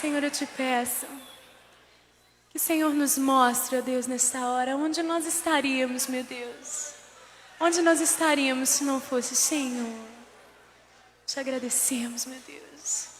Senhor, eu te peço que o Senhor nos mostre, ó Deus, nesta hora, onde nós estaríamos, meu Deus. Onde nós estaríamos se não fosse o Senhor. Te agradecemos, meu Deus.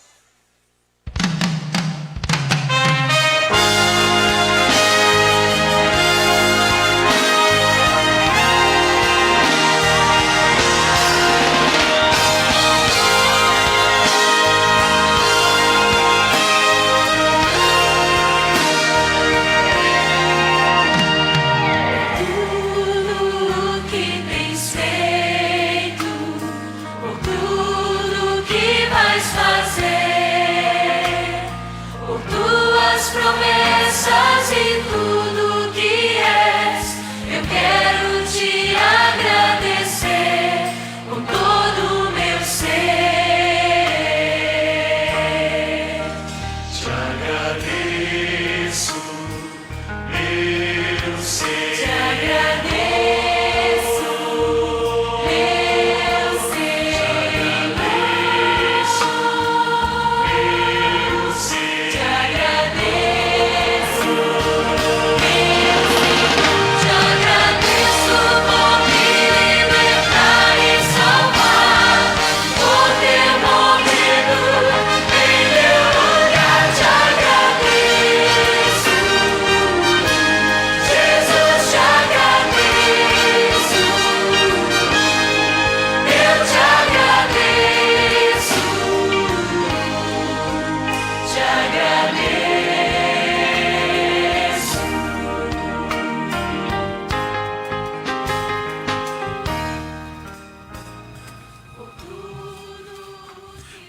Promessas e tudo que és, eu quero te agradecer com todo o meu ser. Te agradeço, meu ser. Te agradeço, meu ser. Te agradeço, meu ser. Te agradeço.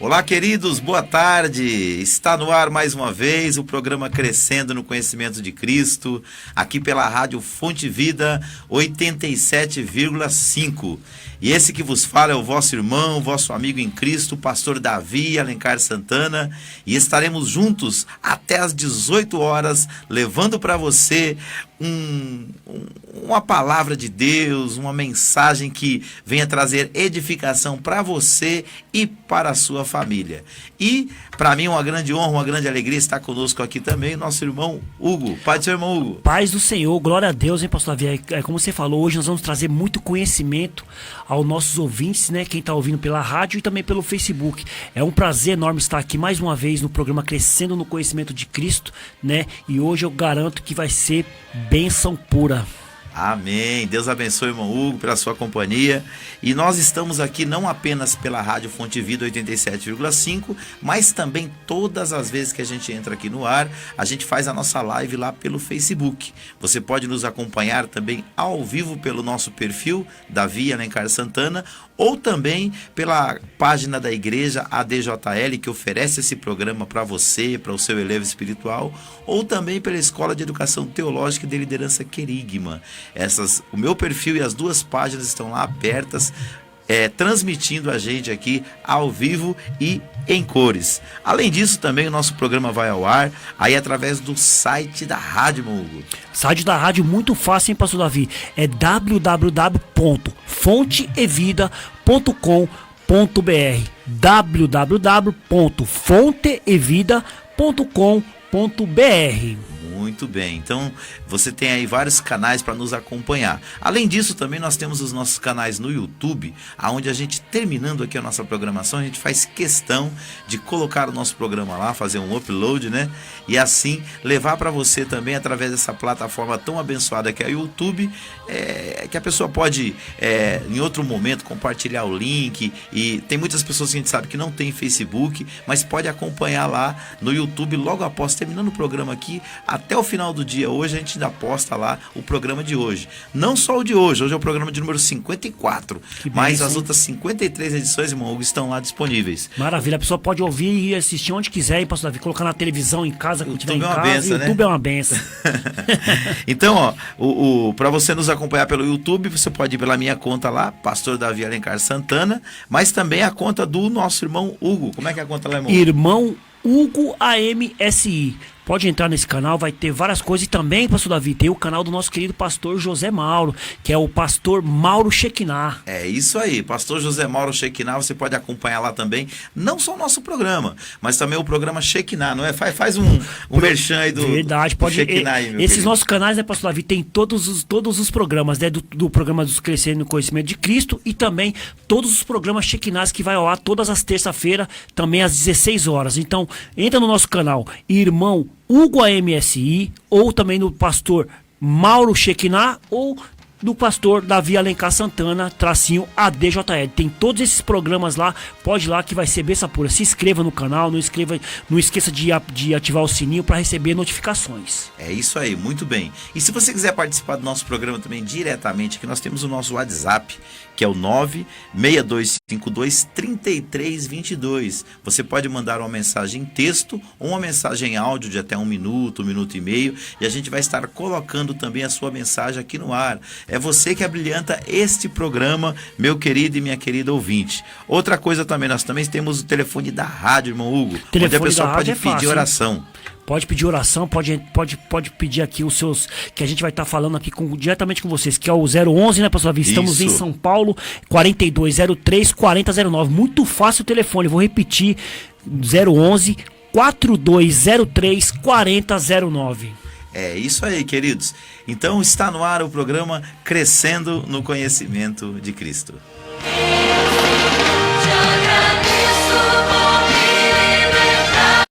Olá, queridos, boa tarde. Está no ar mais uma vez o programa Crescendo no Conhecimento de Cristo, aqui pela Rádio Fonte Vida 87,5. E esse que vos fala é o vosso irmão, vosso amigo em Cristo, o pastor Davi Alencar Santana, e estaremos juntos até às 18 horas, levando para você uma palavra de Deus, uma mensagem que venha trazer edificação para você e para a sua família. E para mim é uma grande honra, uma grande alegria estar conosco aqui também, nosso irmão Hugo. Pai do seu irmão Hugo. Paz do Senhor, glória a Deus, hein, pastor Davi? Como você falou, hoje nós vamos trazer muito conhecimento aos nossos ouvintes, né? Quem está ouvindo pela rádio e também pelo Facebook. É um prazer enorme estar aqui mais uma vez no programa Crescendo no Conhecimento de Cristo, né? E hoje eu garanto que vai ser bênção pura. Amém. Deus abençoe o irmão Hugo pela sua companhia. E nós estamos aqui não apenas pela Rádio Fonte Vida 87,5, mas também todas as vezes que a gente entra aqui no ar, a gente faz a nossa live lá pelo Facebook. Você pode nos acompanhar também ao vivo pelo nosso perfil, Davi Alencar Santana, ou também pela página da igreja ADJL, que oferece esse programa para você, para o seu elevo espiritual, ou também pela Escola de Educação Teológica e de Liderança Querigma. O meu perfil e as duas páginas estão lá abertas, transmitindo a gente aqui ao vivo e em cores. Além disso, também o nosso programa vai ao ar aí através do site da rádio, meu Hugo. Site da rádio muito fácil, hein, pastor Davi? É www.fonteevida.com.br www.fonteevida.com.br. Muito bem, então você tem aí vários canais para nos acompanhar. Além disso, também nós temos os nossos canais no YouTube, onde a gente, terminando aqui a nossa programação, a gente faz questão de colocar o nosso programa lá, fazer um upload, né? E assim levar para você também, através dessa plataforma tão abençoada que é o YouTube, que a pessoa pode, em outro momento, compartilhar o link. E tem muitas pessoas que a gente sabe que não tem Facebook, mas pode acompanhar lá no YouTube, logo após, terminando o programa aqui, até o final do dia. Hoje a gente ainda posta lá o programa de hoje. Não só o de hoje é o programa de número 54, mas as outras 53 edições, irmão Hugo, estão lá disponíveis. Maravilha, a pessoa pode ouvir e assistir onde quiser, hein, pastor Davi? Colocar na televisão, em casa, quando tiver em casa. Benção, YouTube, né? É uma benção. Então, para você nos acompanhar pelo YouTube, você pode ir pela minha conta lá, pastor Davi Alencar Santana, mas também a conta do nosso irmão Hugo. Como é que é a conta lá, irmão? Irmão Hugo AMSI. Pode entrar nesse canal, vai ter várias coisas. E também, pastor Davi, tem o canal do nosso querido pastor José Mauro, que é o pastor Mauro Shekinah. É isso aí, pastor José Mauro Shekinah, você pode acompanhar lá também, não só o nosso programa, mas também o programa Shekinah, não é? Faz um merchan aí do Verdade, pode. Shekinah aí, meu esses querido. nossos canais, né, pastor Davi, tem todos os programas, né, do programa dos Crescendo no Conhecimento de Cristo, e também todos os programas Shekinahs que vai ao ar todas as terças-feiras, também às 16 horas. Então, entra no nosso canal, irmão Hugo AMSI, ou também no pastor Mauro Shekinah, ou do pastor Davi Alencar Santana, _ADJL. Tem todos esses programas lá, pode ir lá que vai ser bênção pura. Se inscreva no canal, não esqueça de ativar o sininho para receber notificações. É isso aí, muito bem. E se você quiser participar do nosso programa também diretamente, que nós temos o nosso WhatsApp, que é o 962523322. Você pode mandar uma mensagem em texto ou uma mensagem em áudio de até 1 minuto, 1 minuto e meio, e a gente vai estar colocando também a sua mensagem aqui no ar. É você que abrilhanta este programa, meu querido e minha querida ouvinte. Outra coisa também, nós também temos o telefone da rádio, irmão Hugo, onde a pessoa pode pedir oração. Pode pedir oração, pode pedir aqui os seus, que a gente vai estar falando aqui diretamente com vocês, que é o 011, né, pastor Davi? Estamos em São Paulo, 4203-4009. Muito fácil o telefone, vou repetir, 011 4203 4009. É isso aí, queridos. Então está no ar o programa Crescendo no Conhecimento de Cristo. Te agradeço por me libertar.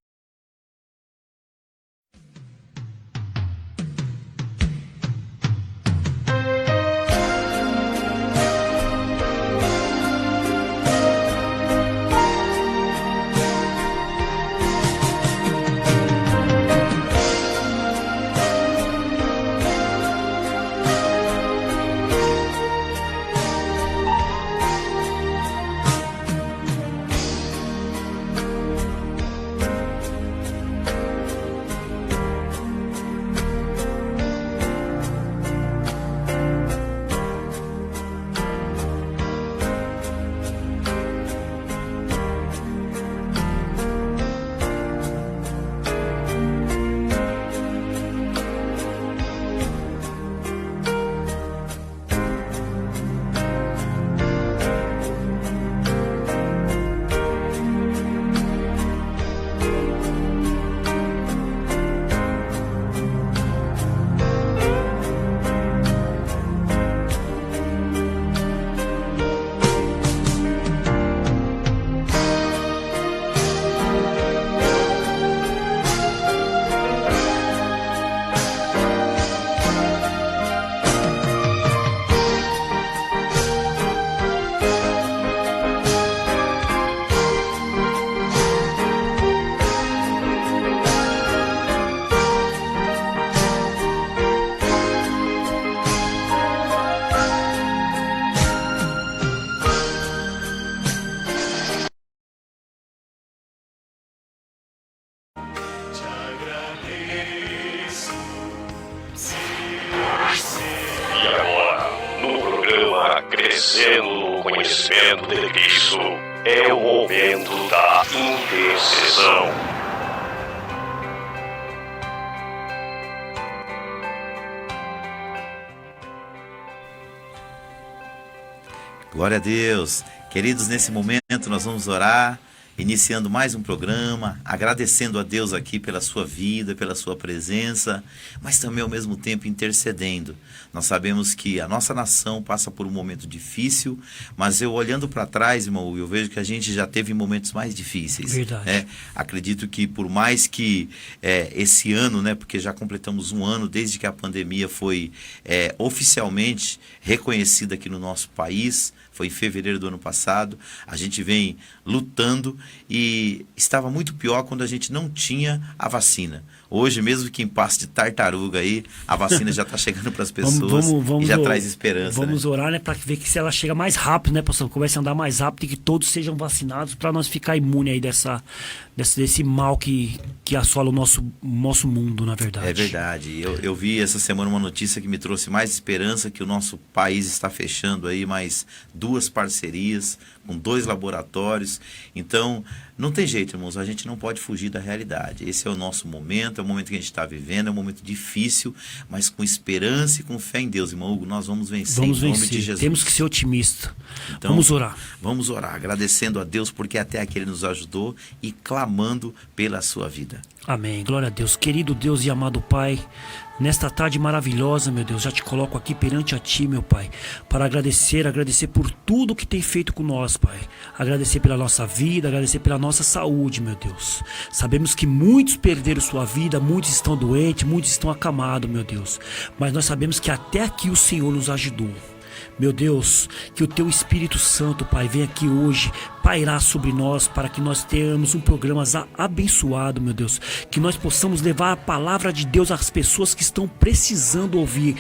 conhecimento de Cristo é o momento da intercessão. Glória a Deus. Queridos, nesse momento nós vamos orar, iniciando mais um programa, agradecendo a Deus aqui pela sua vida, pela sua presença, mas também ao mesmo tempo intercedendo. Nós sabemos que a nossa nação passa por um momento difícil, mas eu olhando para trás, irmão, eu vejo que a gente já teve momentos mais difíceis. Verdade. Acredito que por mais que esse ano, porque já completamos um ano desde que a pandemia foi oficialmente reconhecida aqui no nosso país, foi em fevereiro do ano passado, a gente vem lutando e estava muito pior quando a gente não tinha a vacina. Hoje, mesmo que em passo de tartaruga aí, a vacina já está chegando para as pessoas e já traz esperança. Vamos orar, para ver que se ela chega mais rápido, pastor? Comece a andar mais rápido e que todos sejam vacinados para nós ficar imune aí desse mal que assola o nosso mundo, na verdade. É verdade. Eu vi essa semana uma notícia que me trouxe mais esperança, que o nosso país está fechando aí mais 2 parcerias com 2 laboratórios. Então, não tem jeito, irmãos, a gente não pode fugir da realidade. Esse é o nosso momento, é o momento que a gente está vivendo, é um momento difícil, mas com esperança e com fé em Deus, irmão Hugo, nós vamos vencer em nome de Jesus. Temos que ser otimistas. Então, vamos orar. Vamos orar, agradecendo a Deus porque até aqui Ele nos ajudou e clamando pela sua vida. Amém, glória a Deus. Querido Deus e amado Pai, nesta tarde maravilhosa, meu Deus, já te coloco aqui perante a Ti, meu Pai, para agradecer por tudo que tem feito com nós, Pai. Agradecer pela nossa vida, agradecer pela nossa saúde, meu Deus. Sabemos que muitos perderam sua vida, muitos estão doentes, muitos estão acamados, meu Deus. Mas nós sabemos que até aqui o Senhor nos ajudou. Meu Deus, que o Teu Espírito Santo, Pai, venha aqui hoje pairar sobre nós, para que nós tenhamos um programa abençoado, meu Deus. Que nós possamos levar a palavra de Deus às pessoas que estão precisando ouvir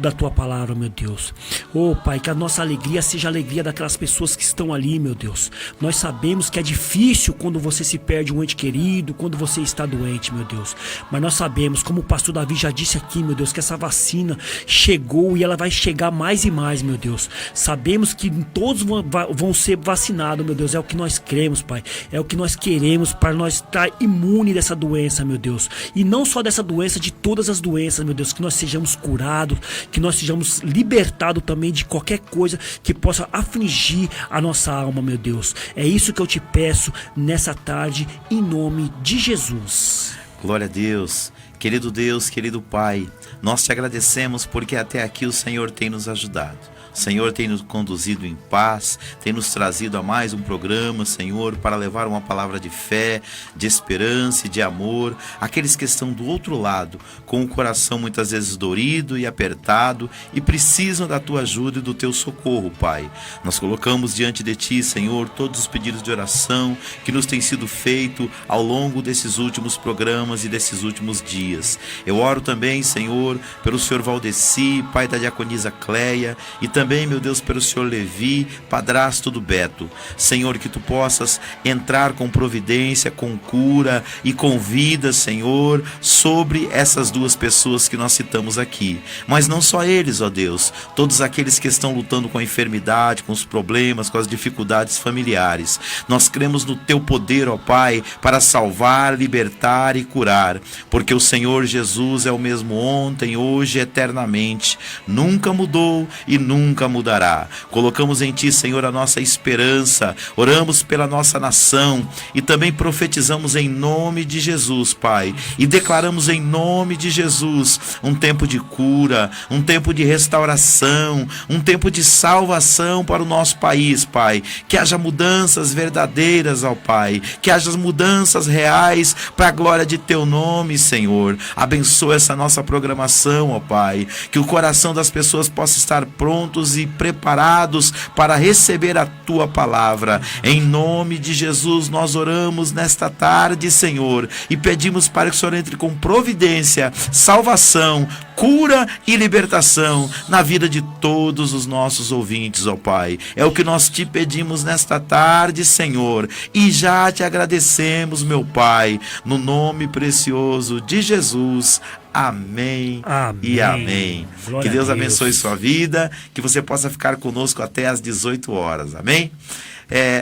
da Tua palavra, meu Deus. Oh, Pai, que a nossa alegria seja a alegria daquelas pessoas que estão ali, meu Deus. Nós sabemos que é difícil quando você se perde um ente querido, quando você está doente, meu Deus. Mas nós sabemos, como o pastor Davi já disse aqui, meu Deus, que essa vacina chegou e ela vai chegar mais e mais, meu Deus. Sabemos que todos vão ser vacinados, meu Deus. É o que nós cremos, Pai. É o que nós queremos para nós estar imune dessa doença, meu Deus. E não só dessa doença, de todas as doenças, meu Deus. Que nós sejamos curados, que nós sejamos libertados também de qualquer coisa que possa afligir a nossa alma, meu Deus. É isso que eu te peço nessa tarde, em nome de Jesus. Glória a Deus. Querido Deus, querido Pai, nós te agradecemos porque até aqui o Senhor tem nos ajudado. O Senhor tem nos conduzido em paz, tem nos trazido a mais um programa, Senhor, para levar uma palavra de fé, de esperança e de amor àqueles que estão do outro lado, com o coração muitas vezes dorido e apertado e precisam da Tua ajuda e do Teu socorro, Pai. Nós colocamos diante de Ti, Senhor, todos os pedidos de oração que nos têm sido feitos ao longo desses últimos programas e desses últimos dias. Eu oro também, Senhor, pelo Senhor Valdeci, pai da diaconisa Cleia, e também, meu Deus, pelo Senhor Levi, padrasto do Beto. Senhor, que Tu possas entrar com providência, com cura e com vida, Senhor, sobre essas 2 pessoas que nós citamos aqui. Mas não só eles, ó Deus, todos aqueles que estão lutando com a enfermidade, com os problemas, com as dificuldades familiares. Nós cremos no Teu poder, ó Pai, para salvar, libertar e curar, porque o Senhor Jesus é o mesmo ontem, hoje e eternamente. Nunca mudou e nunca mudará. Colocamos em Ti, Senhor, a nossa esperança, oramos pela nossa nação e também profetizamos em nome de Jesus, Pai, e declaramos em nome de Jesus um tempo de cura, um tempo de restauração, um tempo de salvação para o nosso país, Pai. Que haja mudanças verdadeiras, ó Pai, que haja mudanças reais para a glória de Teu nome, Senhor. Abençoa essa nossa programação, ó Pai, que o coração das pessoas possa estar prontos e preparados para receber a Tua palavra. Em nome de Jesus nós oramos nesta tarde, Senhor, e pedimos para que o Senhor entre com providência, salvação, cura e libertação na vida de todos os nossos ouvintes, ó Pai. É o que nós Te pedimos nesta tarde, Senhor, e já Te agradecemos, meu Pai, no nome precioso de Jesus. Amém, Amém. e amém. Glória Que Deus a Deus. abençoe sua vida, que você possa ficar conosco até às 18 horas, amém?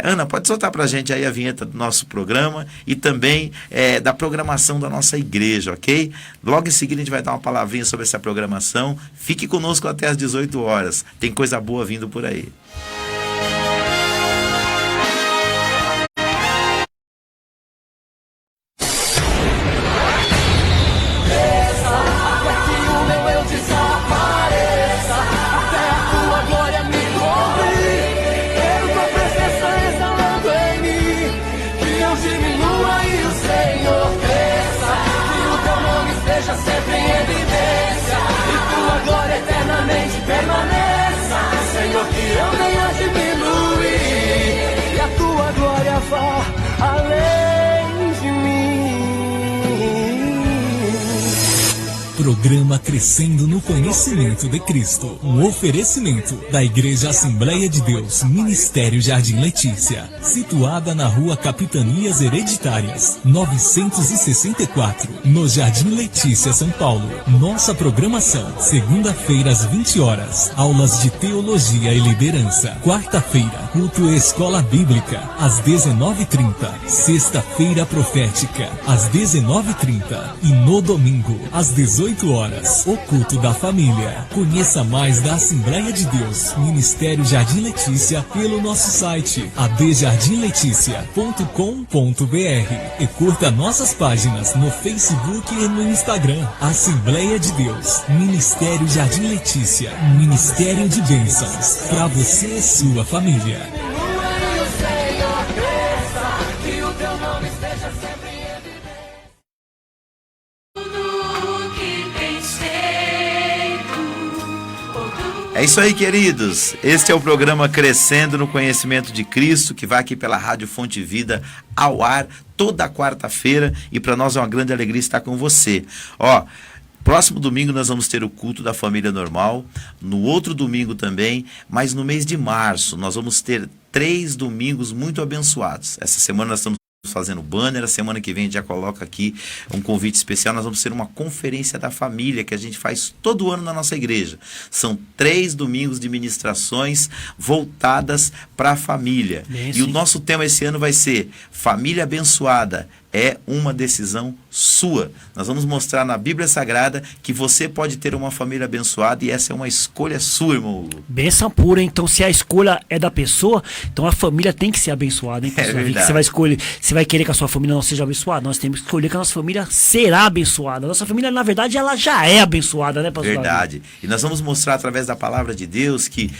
Ana, pode soltar pra gente aí a vinheta do nosso programa e também da programação da nossa igreja, ok? Logo em seguida a gente vai dar uma palavrinha sobre essa programação. Fique conosco até às 18 horas. Tem coisa boa vindo por aí. Programa Crescendo no Conhecimento de Cristo. Um oferecimento da Igreja Assembleia de Deus, Ministério Jardim Letícia. Situada na Rua Capitanias Hereditárias, 964, no Jardim Letícia, São Paulo. Nossa programação: segunda-feira às 20 horas, aulas de Teologia e Liderança. Quarta-feira, culto Escola Bíblica, às 19h30. Sexta-feira Profética, às 19h30. E no domingo, às 18 horas, o culto da família. Conheça mais da Assembleia de Deus, Ministério Jardim Letícia, pelo nosso site adjardimleticia.com.br e curta nossas páginas no Facebook e no Instagram. Assembleia de Deus, Ministério Jardim Letícia, Ministério de Bênçãos para você e sua família. É isso aí, queridos. Este é o programa Crescendo no Conhecimento de Cristo, que vai aqui pela Rádio Fonte Vida ao ar toda quarta-feira, e para nós é uma grande alegria estar com você. Próximo domingo nós vamos ter o culto da família normal, no outro domingo também, mas no mês de março nós vamos ter 3 domingos muito abençoados. Essa semana nós estamos fazendo banner, a semana que vem a gente já coloca aqui um convite especial. Nós vamos ter uma conferência da família que a gente faz todo ano na nossa igreja. São 3 domingos de ministrações voltadas para a família. E o nosso tema esse ano vai ser Família Abençoada. É uma decisão sua. Nós vamos mostrar na Bíblia Sagrada que você pode ter uma família abençoada, e essa é uma escolha sua, irmão Hugo. Bênção pura. Então, se a escolha é da pessoa, então a família tem que ser abençoada, hein, pastor? Que você vai escolher, você vai querer que a sua família não seja abençoada? Nós temos que escolher que a nossa família será abençoada. A nossa família, na verdade, ela já é abençoada, né, pastor? Verdade. E nós vamos mostrar através da palavra de Deus que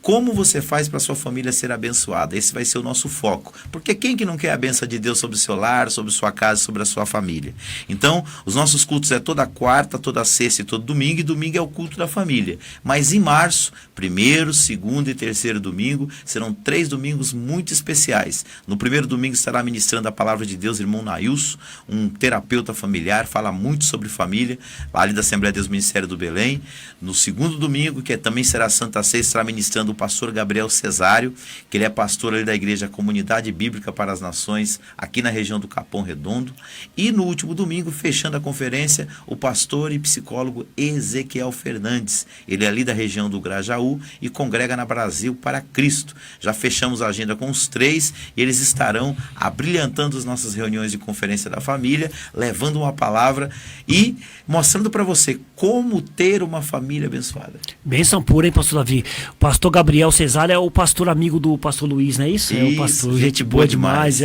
como você faz para sua família ser abençoada. Esse vai ser o nosso foco. Porque quem que não quer a bênção de Deus sobre o seu lar, sobre sua casa, sobre a sua família? Então, os nossos cultos é toda quarta, toda sexta e todo domingo. E domingo é o culto da família. Mas em março, 1º, 2º e 3º domingo, serão 3 domingos muito especiais. No primeiro domingo estará ministrando a palavra de Deus, irmão Nailson, um terapeuta familiar, fala muito sobre família, ali da Assembleia de Deus Ministério do Belém. No segundo domingo, que também será Santa Ceia, estará ministrando o pastor Gabriel Cesário, que ele é pastor ali da igreja Comunidade Bíblica para as Nações, aqui na região do Capão Redondo. E no último domingo, fechando a conferência, o pastor e psicólogo Ezequiel Fernandes. Ele é ali da região do Grajaú e congrega na Brasil para Cristo. Já fechamos a agenda com os 3 e eles estarão abrilhantando as nossas reuniões de conferência da família, levando uma palavra e mostrando para você como ter uma família abençoada. Bênção pura, hein, pastor Davi? O pastor Gabriel Cesário é o pastor amigo do pastor Luiz, não é isso? É o pastor, gente boa demais.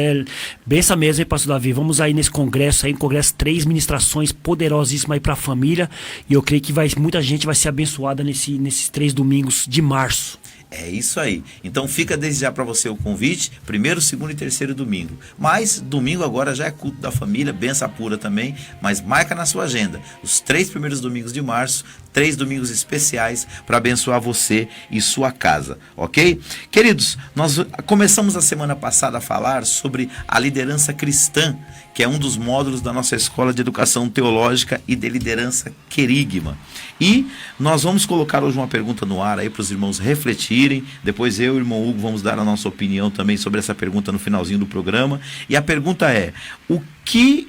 Benção mesmo, hein, pastor Davi? Vamos aí nesse congresso, no congresso 3 ministrações poderosíssimas aí para a família, e eu creio que muita gente vai ser abençoada nesses 3 domingos de março. É isso aí. Então fica desde já para você o convite, 1º, 2º e 3º domingo. Mas domingo agora já é culto da família, benção pura também, mas marca na sua agenda os 3 primeiros domingos de março, 3 domingos especiais para abençoar você e sua casa, ok? Queridos, nós começamos a semana passada a falar sobre a liderança cristã, que é um dos módulos da nossa Escola de Educação Teológica e de Liderança Querigma. E nós vamos colocar hoje uma pergunta no ar aí para os irmãos refletirem. Depois eu e o irmão Hugo vamos dar a nossa opinião também sobre essa pergunta no finalzinho do programa. E a pergunta é: o que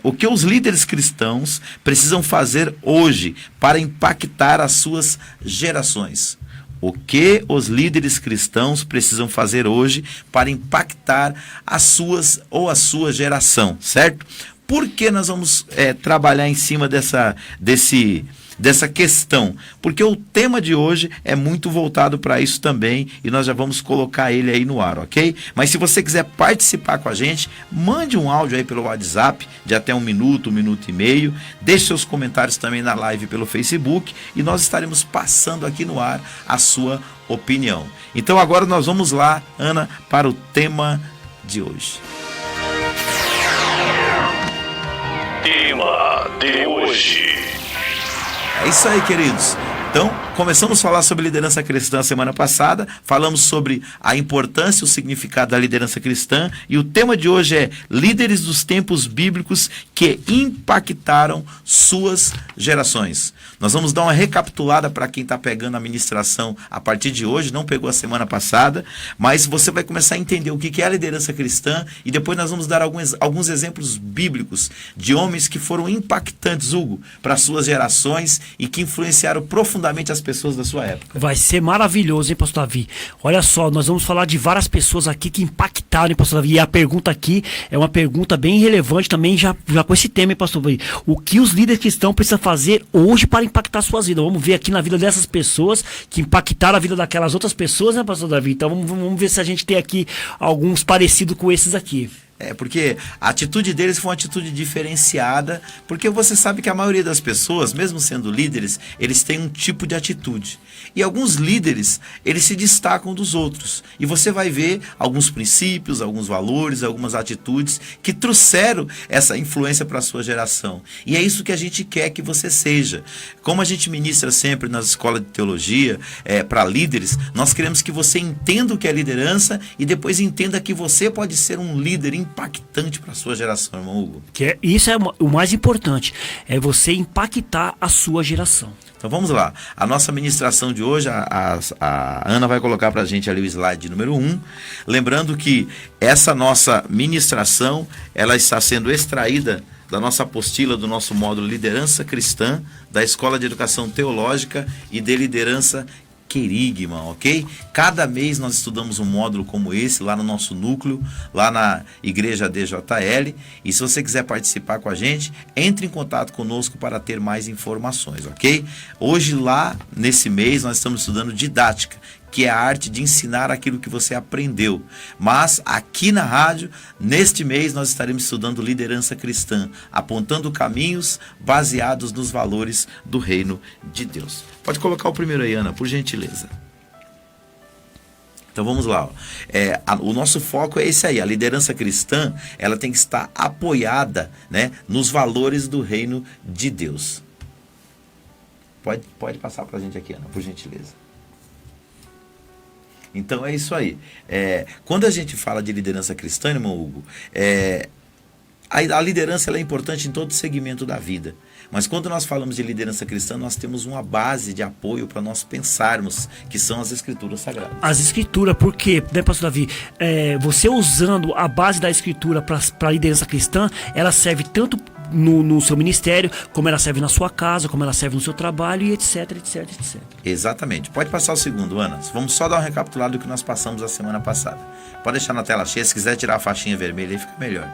o que os líderes cristãos precisam fazer hoje para impactar as suas gerações. O que os líderes cristãos precisam fazer hoje para impactar as suas ou a sua geração, certo? Por que nós vamos trabalhar em cima dessa questão? Porque o tema de hoje é muito voltado para isso também e nós já vamos colocar ele aí no ar, ok? Mas se você quiser participar com a gente, mande um áudio aí pelo WhatsApp de até 1 minuto, 1 minuto e meio, deixe seus comentários também na live pelo Facebook e nós estaremos passando aqui no ar a sua opinião. Então agora nós vamos lá, Ana, para o tema de hoje. Tema de hoje. É isso aí, queridos. Então, começamos a falar sobre liderança cristã semana passada, falamos sobre a importância e o significado da liderança cristã, e o tema de hoje é líderes dos tempos bíblicos que impactaram suas gerações. Nós vamos dar uma recapitulada para quem está pegando a ministração a partir de hoje, não pegou a semana passada, mas você vai começar a entender o que é a liderança cristã, e depois nós vamos dar alguns exemplos bíblicos de homens que foram impactantes, Hugo, para suas gerações e que influenciaram profundamente as pessoas da sua época. Vai ser maravilhoso, hein, pastor Davi? Olha só, nós vamos falar de várias pessoas aqui que impactaram, hein, pastor Davi? E a pergunta aqui é uma pergunta bem relevante também, já com esse tema, hein, pastor Davi? O que os líderes cristãos precisam fazer hoje para impactar suas vidas? Vamos ver aqui na vida dessas pessoas que impactaram a vida daquelas outras pessoas, né, pastor Davi? Então vamos ver se a gente tem aqui alguns parecidos com esses aqui. Porque a atitude deles foi uma atitude diferenciada, porque você sabe que a maioria das pessoas, mesmo sendo líderes, eles têm um tipo de atitude. E alguns líderes, eles se destacam dos outros. E você vai ver alguns princípios, alguns valores, algumas atitudes que trouxeram essa influência para a sua geração. E é isso que a gente quer que você seja. Como a gente ministra sempre nas escolas de teologia, para líderes, nós queremos que você entenda o que é liderança e depois entenda que você pode ser um líder impactante para a sua geração, irmão Hugo. Isso é o mais importante, é você impactar a sua geração. Então vamos lá, a nossa ministração de hoje, a Ana vai colocar para a gente ali o slide número 1, lembrando que essa nossa ministração, ela está sendo extraída da nossa apostila, do nosso módulo Liderança Cristã, da Escola de Educação Teológica e de Liderança Querigma, ok? Cada mês nós estudamos um módulo como esse lá no nosso núcleo, lá na Igreja DJL, e se você quiser participar com a gente, entre em contato conosco para ter mais informações, ok? Hoje lá, nesse mês, nós estamos estudando didática, que é a arte de ensinar aquilo que você aprendeu. Mas aqui na rádio, neste mês, nós estaremos estudando liderança cristã, apontando caminhos baseados nos valores do reino de Deus. Pode colocar o primeiro aí, Ana, por gentileza. Então vamos lá. O nosso foco é esse aí. A liderança cristã, ela tem que estar apoiada, né, nos valores do reino de Deus. Pode passar para a gente aqui, Ana, por gentileza. Então é isso aí. Quando a gente fala de liderança cristã, irmão Hugo, a liderança ela é importante em todo segmento da vida. Mas quando nós falamos de liderança cristã, nós temos uma base de apoio para nós pensarmos, que são as Escrituras Sagradas. As Escrituras, por quê, né, pastor Davi? Você usando a base da Escritura para a liderança cristã, ela serve tanto no seu ministério, como ela serve na sua casa, como ela serve no seu trabalho, e etc, etc, etc. Exatamente. Pode passar o segundo, Ana. Vamos só dar um recapitulado do que nós passamos a semana passada. Pode deixar na tela cheia, se quiser tirar a faixinha vermelha aí fica melhor.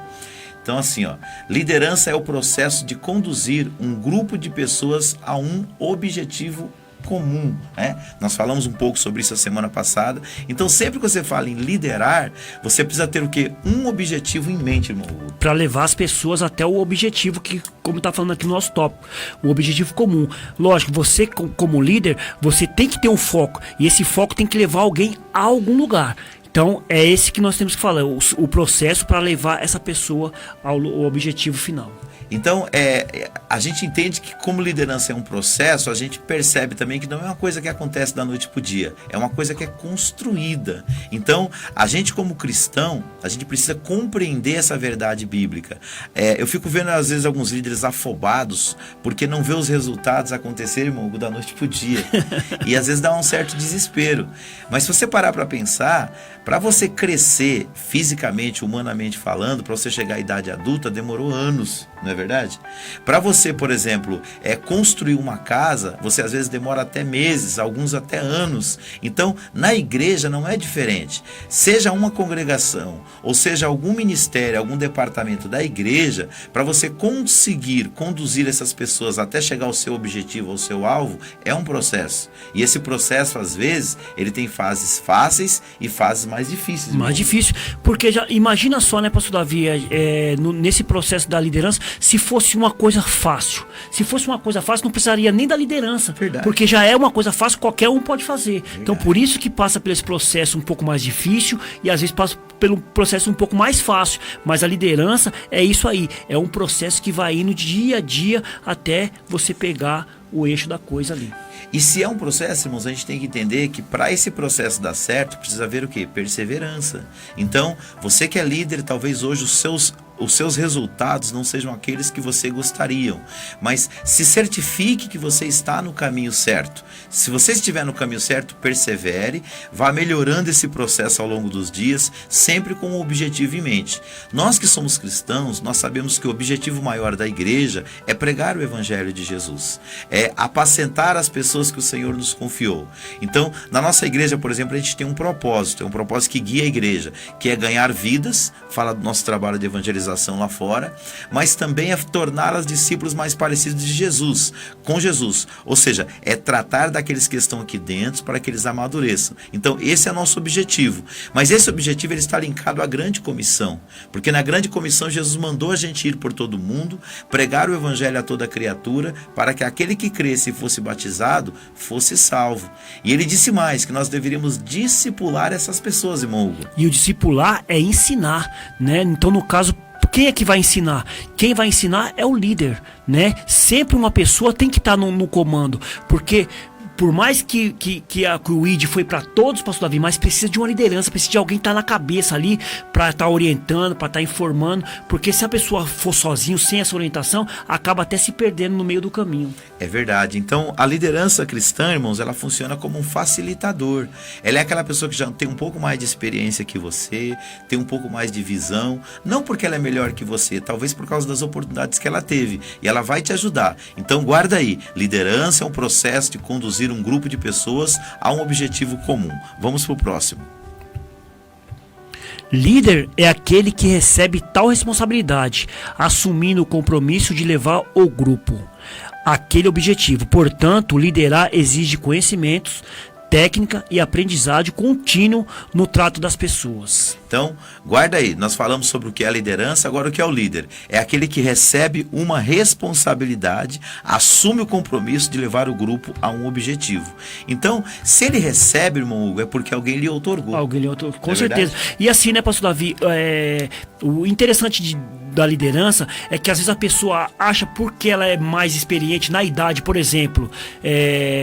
Então assim, liderança é o processo de conduzir um grupo de pessoas a um objetivo comum, né? Nós falamos um pouco sobre isso a semana passada. Então sempre que você fala em liderar, você precisa ter o quê? Um objetivo em mente, irmão. Para levar as pessoas até o objetivo que, como está falando aqui no nosso tópico, o objetivo comum. Lógico, você como líder, você tem que ter um foco, e esse foco tem que levar alguém a algum lugar. Então é esse que nós temos que falar, o processo para levar essa pessoa ao objetivo final. Então, a gente entende que como liderança é um processo, a gente percebe também que não é uma coisa que acontece da noite para o dia, é uma coisa que é construída. Então, a gente como cristão, a gente precisa compreender essa verdade bíblica. Eu fico vendo às vezes alguns líderes afobados, porque não vê os resultados acontecerem, irmão, da noite para o dia. E às vezes dá um certo desespero. Mas se você parar para pensar, para você crescer fisicamente, humanamente falando, para você chegar à idade adulta, demorou anos, não é verdade? Para você, por exemplo, construir uma casa, você às vezes demora até meses, alguns até anos. Então, na igreja não é diferente. Seja uma congregação, ou seja algum ministério, algum departamento da igreja, para você conseguir conduzir essas pessoas até chegar ao seu objetivo, ao seu alvo, é um processo. E esse processo, às vezes, ele tem fases fáceis e fases mais difíceis. Mais difícil, porque já imagina só, né, pastor Davi, nesse processo da liderança, se fosse uma coisa fácil. Se fosse uma coisa fácil, não precisaria nem da liderança. Verdade. Porque já é uma coisa fácil, qualquer um pode fazer. Verdade. Então, por isso que passa por esse processo um pouco mais difícil e às vezes passa pelo processo um pouco mais fácil. Mas a liderança é isso aí. É um processo que vai indo dia a dia até você pegar o eixo da coisa ali. E se é um processo, irmãos, a gente tem que entender que para esse processo dar certo, precisa haver o quê? Perseverança. Então, você que é líder, talvez hoje os seus resultados não sejam aqueles que você gostariam, mas se certifique que você está no caminho certo. Se você estiver no caminho certo, persevere, vá melhorando esse processo ao longo dos dias, sempre com um objetivo em mente. Nós que somos cristãos, nós sabemos que o objetivo maior da igreja é pregar o evangelho de Jesus, é apacentar as pessoas que o Senhor nos confiou. Então, na nossa igreja, por exemplo, a gente tem um propósito que guia a igreja, que é ganhar vidas, fala do nosso trabalho de evangelização lá fora, mas também é torná-las discípulos mais parecidos de Jesus, com Jesus. Ou seja, é tratar daqueles que estão aqui dentro para que eles amadureçam. Então, esse é nosso objetivo. Mas esse objetivo ele está linkado à grande comissão, porque na grande comissão Jesus mandou a gente ir por todo mundo, pregar o evangelho a toda criatura, para que aquele que cresce e fosse batizado, fosse salvo. E ele disse mais, que nós deveríamos discipular essas pessoas, irmão Hugo. E o discipular é ensinar, né? Então, no caso, quem é que vai ensinar? Quem vai ensinar é o líder, né? Sempre uma pessoa tem que estar no comando, porque por mais que o ID foi para todos, pastor Davi, mas precisa de uma liderança, precisa de alguém estar na cabeça ali para estar orientando, para estar informando, porque se a pessoa for sozinho, sem essa orientação, acaba até se perdendo no meio do caminho. É verdade. Então, a liderança cristã, irmãos, ela funciona como um facilitador. Ela é aquela pessoa que já tem um pouco mais de experiência que você, tem um pouco mais de visão, não porque ela é melhor que você, talvez por causa das oportunidades que ela teve, e ela vai te ajudar. Então, guarda aí, liderança é um processo de conduzir um grupo de pessoas a um objetivo comum. Vamos para o próximo. Líder é aquele que recebe tal responsabilidade, assumindo o compromisso de levar o grupo àquele objetivo. Portanto, liderar exige conhecimentos, técnica e aprendizagem contínuo no trato das pessoas. Então, guarda aí, nós falamos sobre o que é a liderança, agora o que é o líder. É aquele que recebe uma responsabilidade, assume o compromisso de levar o grupo a um objetivo. Então, se ele recebe, irmão Hugo, é porque alguém lhe outorgou. Alguém lhe outorgou, com certeza. Verdade? E assim, né, pastor Davi, o interessante da liderança é que às vezes a pessoa acha, porque ela é mais experiente na idade, por exemplo,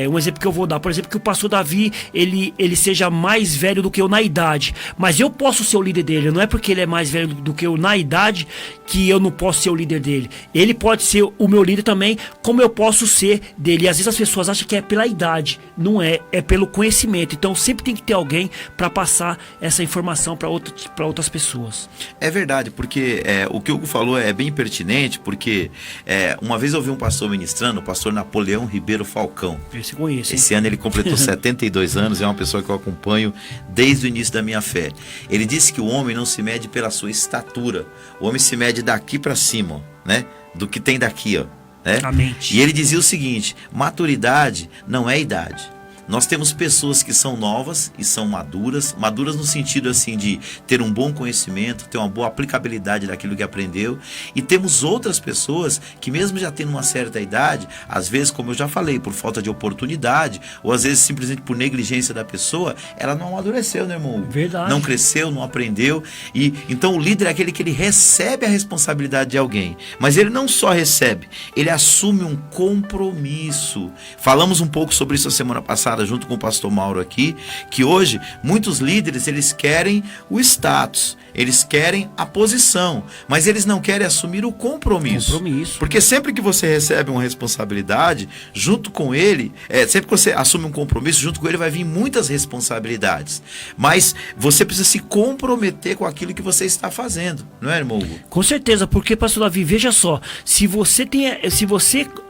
um exemplo que eu vou dar, por exemplo, que o pastor Davi, ele seja mais velho do que eu na idade, mas eu posso ser o líder dele, não é porque ele é mais velho do que eu na idade que eu não posso ser o líder dele. Ele pode ser o meu líder também, como eu posso ser dele. E às vezes as pessoas acham que é pela idade, não é pelo conhecimento. Então sempre tem que ter alguém para passar essa informação para outras pessoas. É verdade, porque o que o Hugo falou é bem pertinente, porque uma vez eu ouvi um pastor ministrando, o pastor Napoleão Ribeiro Falcão. Esse conheço. Esse ano ele completou 72 anos, é uma pessoa que eu acompanho desde o início da minha fé. Ele disse que o homem não se mede pela sua estatura, o homem se mede daqui para cima, né? Do que tem daqui, ó. Né? A mente. E ele dizia o seguinte: maturidade não é idade. Nós temos pessoas que são novas e são maduras no sentido assim de ter um bom conhecimento, ter uma boa aplicabilidade daquilo que aprendeu, e temos outras pessoas que mesmo já tendo uma certa idade, às vezes, como eu já falei, por falta de oportunidade, ou às vezes simplesmente por negligência da pessoa, ela não amadureceu, né, irmão? Verdade. Não cresceu, não aprendeu, e então o líder é aquele que ele recebe a responsabilidade de alguém, mas ele não só recebe, ele assume um compromisso. Falamos um pouco sobre isso a semana passada junto com o pastor Mauro aqui, que hoje muitos líderes eles querem o status, eles querem a posição, mas eles não querem assumir o compromisso. Porque sempre que você recebe uma responsabilidade, junto com ele, sempre que você assume um compromisso, junto com ele vai vir muitas responsabilidades. Mas você precisa se comprometer com aquilo que você está fazendo, não é, irmão Hugo? Com certeza, porque, pastor Davi, veja só, se você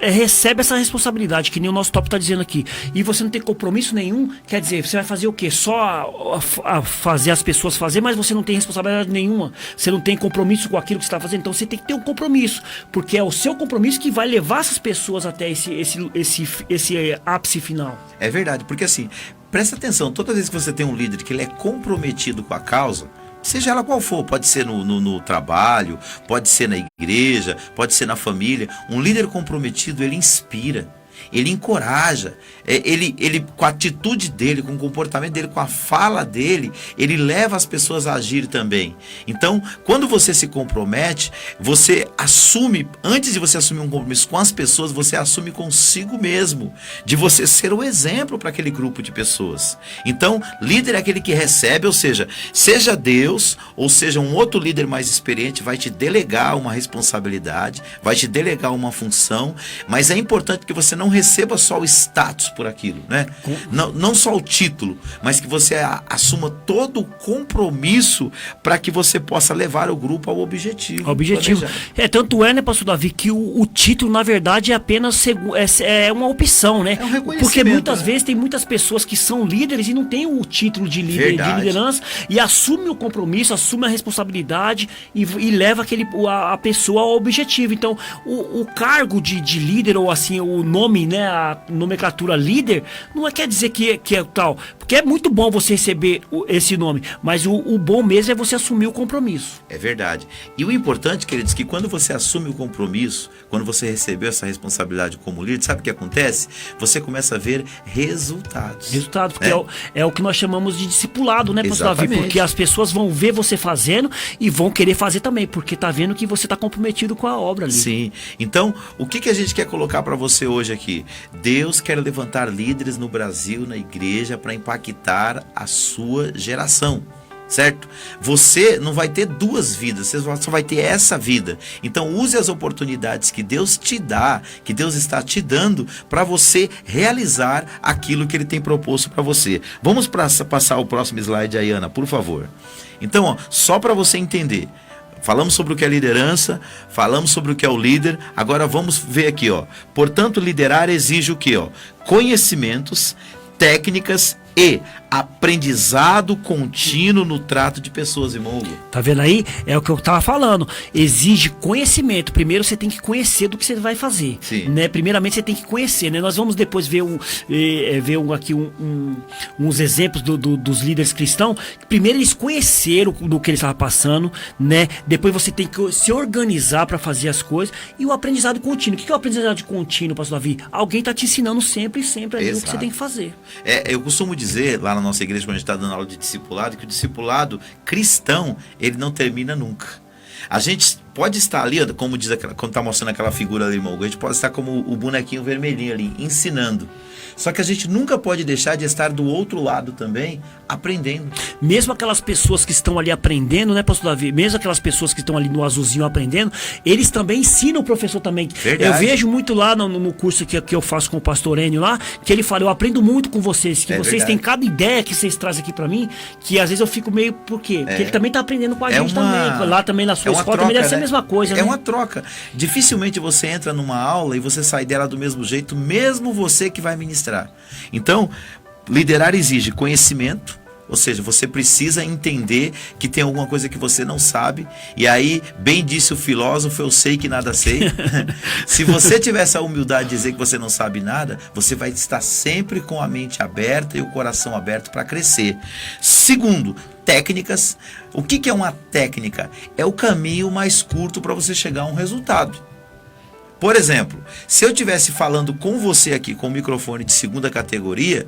recebe essa responsabilidade, que nem o nosso top está dizendo aqui, e você não tem compromisso nenhum, quer dizer, você vai fazer o quê? Só a fazer as pessoas fazer, mas você não tem responsabilidade nenhuma, você não tem compromisso com aquilo que você está fazendo, então você tem que ter um compromisso, porque é o seu compromisso que vai levar essas pessoas até esse ápice final. É verdade, porque assim, presta atenção, toda vez que você tem um líder que ele é comprometido com a causa, seja ela qual for, pode ser no trabalho, pode ser na igreja, pode ser na família, um líder comprometido, ele inspira, ele encoraja, ele com a atitude dele, com o comportamento dele, com a fala dele, ele leva as pessoas a agir também. Então, quando você se compromete, você assume, antes de você assumir um compromisso com as pessoas, você assume consigo mesmo, de você ser o exemplo para aquele grupo de pessoas. Então, líder é aquele que recebe, ou seja Deus, ou seja um outro líder mais experiente, vai te delegar uma responsabilidade, vai te delegar uma função, mas é importante que você não receba só o status por aquilo, né? Não só o título, mas que você assuma todo o compromisso para que você possa levar o grupo ao objetivo. Tanto é, né, pastor Davi, que o título, na verdade, é apenas uma opção, né? É um reconhecimento, porque muitas né? vezes tem muitas pessoas que são líderes e não têm o título de líder, de liderança, e assume o compromisso, assume a responsabilidade e leva a pessoa ao objetivo. Então, o cargo de líder, ou assim, o nome, né, a nomenclatura líder, não quer dizer que é tal, porque é muito bom você receber esse nome, mas o bom mesmo é você assumir o compromisso. É verdade. E o importante, queridos, que quando você assume o compromisso, quando você recebeu essa responsabilidade como líder, sabe o que acontece? Você começa a ver resultados. Porque é o que nós chamamos de discipulado, né, pastor Davi? Porque as pessoas vão ver você fazendo e vão querer fazer também, porque tá vendo que você tá comprometido com a obra ali. Sim. Então, o que a gente quer colocar para você hoje aqui? Deus quer levantar líderes no Brasil, na igreja, para impactar a sua geração. Certo? Você não vai ter duas vidas, você só vai ter essa vida. Então use as oportunidades que Deus te dá, que Deus está te dando, para você realizar aquilo que Ele tem proposto para você. Vamos passar o próximo slide aí, Ana, por favor. Então, só para você entender, falamos sobre o que é liderança, falamos sobre o que é o líder, agora vamos ver aqui, ó. Portanto, liderar exige o quê, ó? Conhecimentos, técnicas e aprendizado contínuo no trato de pessoas, irmão Hugo. Tá vendo aí? É o que eu tava falando. Exige conhecimento. Primeiro você tem que conhecer do que você vai fazer. Sim. Né? Primeiramente você tem que conhecer, né? Nós vamos depois ver uns exemplos dos líderes cristãos. Primeiro eles conheceram do que eles estavam passando, né? Depois você tem que se organizar para fazer as coisas. E o aprendizado contínuo. O que é o aprendizado contínuo, pastor Davi? Alguém tá te ensinando sempre ali o que você tem que fazer. Eu costumo dizer lá na nossa igreja, quando a gente está dando aula de discipulado, que o discipulado cristão, ele não termina nunca. A gente pode estar ali, como diz quando está mostrando aquela figura ali, irmão, a gente pode estar como o bonequinho vermelhinho ali, ensinando. Só que a gente nunca pode deixar de estar do outro lado também, aprendendo. Mesmo aquelas pessoas que estão ali aprendendo, né, pastor Davi? Mesmo aquelas pessoas que estão ali no azulzinho aprendendo, eles também ensinam o professor também. Verdade. Eu vejo muito lá no curso que eu faço com o pastor Enio lá, que ele fala, eu aprendo muito com vocês, que vocês verdade. têm cada ideia que vocês trazem aqui pra mim, que às vezes eu fico meio, por quê? Porque ele também tá aprendendo com a gente também. Lá também na sua escola também deve ser a mesma coisa, né? É uma troca. Dificilmente você entra numa aula e você sai dela do mesmo jeito, mesmo você que vai ministrar. Então, liderar exige conhecimento, Ou seja, você precisa entender que tem alguma coisa que você não sabe. E aí, bem disse o filósofo, eu sei que nada sei. Se você tiver essa humildade de dizer que você não sabe nada, você vai estar sempre com a mente aberta e o coração aberto para crescer. Segundo, técnicas. O que é uma técnica? É o caminho mais curto para você chegar a um resultado. Por exemplo, se eu estivesse falando com você aqui com um microfone de segunda categoria,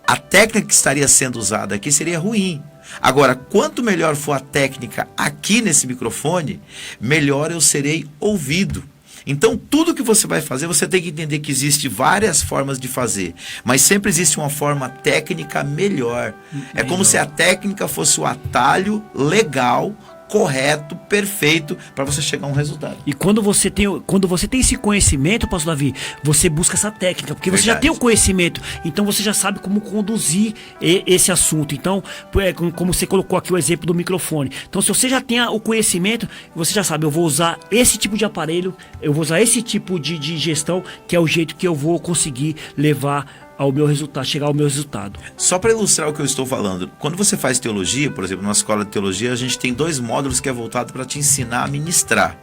a técnica que estaria sendo usada aqui seria ruim. Agora, quanto melhor for a técnica aqui nesse microfone, melhor eu serei ouvido. Então, tudo que você vai fazer, você tem que entender que existe várias formas de fazer, mas sempre existe uma forma técnica melhor. É como se a técnica fosse o atalho legal, correto, perfeito, para você chegar a um resultado. E quando você tem esse conhecimento, pastor Davi, você busca essa técnica, porque você já tem o conhecimento, então você já sabe como conduzir esse assunto. Então, como você colocou aqui o exemplo do microfone. Então, se você já tem o conhecimento, você já sabe, eu vou usar esse tipo de aparelho, eu vou usar esse tipo de gestão, que é o jeito que eu vou conseguir levar ao meu resultado, chegar ao meu resultado. Só para ilustrar o que eu estou falando, quando você faz teologia, por exemplo, na escola de teologia, a gente tem 2 módulos que é voltado para te ensinar a ministrar.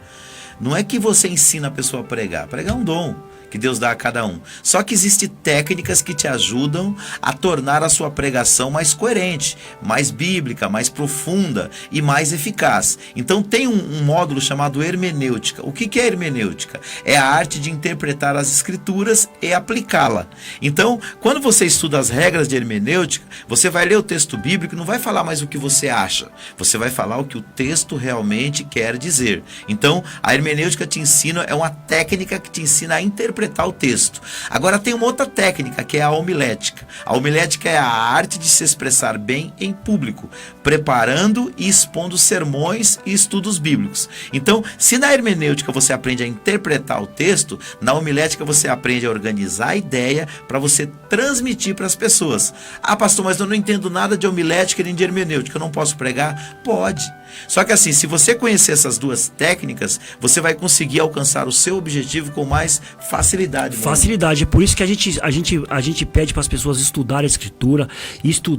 Não é que você ensina a pessoa a pregar é um dom que Deus dá a cada um. Só que existem técnicas que te ajudam a tornar a sua pregação mais coerente, mais bíblica, mais profunda e mais eficaz. Então tem um módulo chamado hermenêutica. O que é hermenêutica? É a arte de interpretar as escrituras e aplicá-la. Então, quando você estuda as regras de hermenêutica, você vai ler o texto bíblico e não vai falar mais o que você acha. Você vai falar o que o texto realmente quer dizer. Então, a hermenêutica te ensina, é uma técnica que te ensina a interpretar o texto. Agora tem uma outra técnica, que é a homilética. A homilética é a arte de se expressar bem em público, preparando e expondo sermões e estudos bíblicos. Então, se na hermenêutica você aprende a interpretar o texto, na homilética você aprende a organizar a ideia para você transmitir para as pessoas. Ah, pastor, mas eu não entendo nada de homilética nem de hermenêutica, eu não posso pregar? Pode. Só que assim, se você conhecer essas 2 técnicas, você vai conseguir alcançar o seu objetivo com mais facilidade. Facilidade, é por isso que a gente pede para as pessoas estudarem a escritura,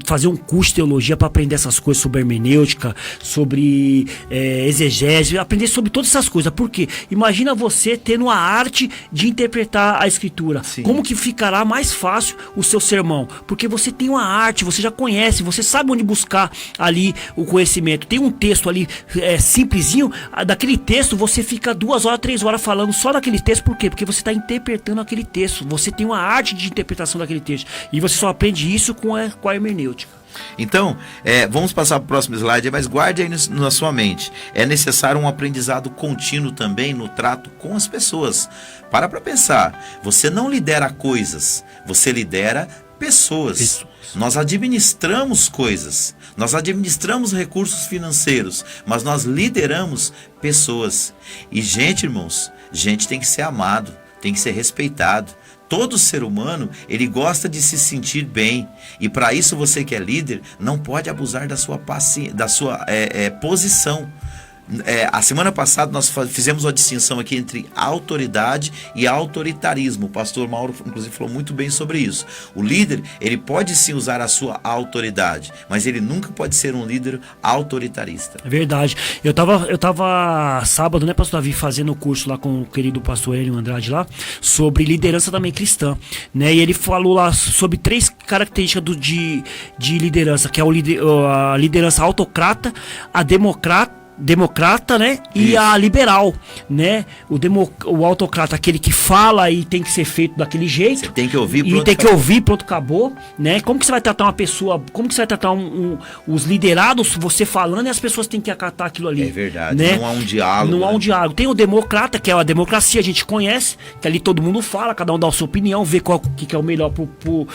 fazer um curso de teologia para aprender essas coisas sobre hermenêutica, sobre exegese, aprender sobre todas essas coisas. Por quê? Imagina você tendo a arte de interpretar a escritura. Sim. Como que ficará mais fácil o seu sermão? Porque você tem uma arte, você já conhece, você sabe onde buscar ali o conhecimento. Tem um texto ali simplesinho, daquele texto você fica 2 horas, 3 horas falando só daquele texto. Por quê? Porque você está interpretando aquele texto, você tem uma arte de interpretação daquele texto, e você só aprende isso com a hermenêutica. Então, vamos passar para o próximo slide, mas guarde aí na sua mente. É necessário um aprendizado contínuo também no trato com as pessoas. Para pensar, você não lidera coisas, você lidera pessoas. Nós administramos coisas, nós administramos recursos financeiros, mas nós lideramos pessoas. E irmãos, gente tem que ser amado, tem que ser respeitado. Todo ser humano, ele gosta de se sentir bem. E para isso você que é líder, não pode abusar da sua posição. A semana passada nós fizemos uma distinção aqui entre autoridade e autoritarismo. O pastor Mauro, inclusive, falou muito bem sobre isso. O líder, ele pode sim usar a sua autoridade, mas ele nunca pode ser um líder autoritarista. É verdade. Eu tava sábado, né, pastor Davi, fazendo o curso lá com o querido pastor Hélio Andrade lá, sobre liderança também cristã, né? E ele falou lá sobre 3 características de liderança, que é a liderança autocrata, a democrata, né? E isso. A liberal, né? O autocrata, aquele que fala e tem que ser feito daquele jeito. Você tem que ouvir, pronto, e tem que ouvir, pronto, acabou, né? Como que você vai tratar uma pessoa, como que você vai tratar os liderados, você falando, e as pessoas têm que acatar aquilo ali. É verdade, né? Não há um diálogo. Não há um diálogo. Tem o democrata, que é a democracia, a gente conhece, que ali todo mundo fala, cada um dá a sua opinião, vê qual que é o melhor pro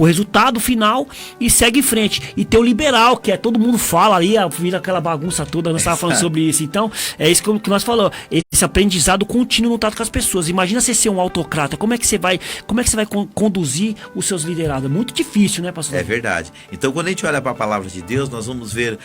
resultado final e segue em frente. E tem o liberal, que é todo mundo fala ali, vira aquela bagunça toda, nós estávamos falando sobre isso. Então, é isso que nós falamos. esse aprendizado contínuo no trato com as pessoas. Imagina você ser um autocrata, como é que você vai conduzir os seus liderados? É muito difícil, né, pastor? É verdade. Então, quando a gente olha para a palavra de Deus, nós vamos ver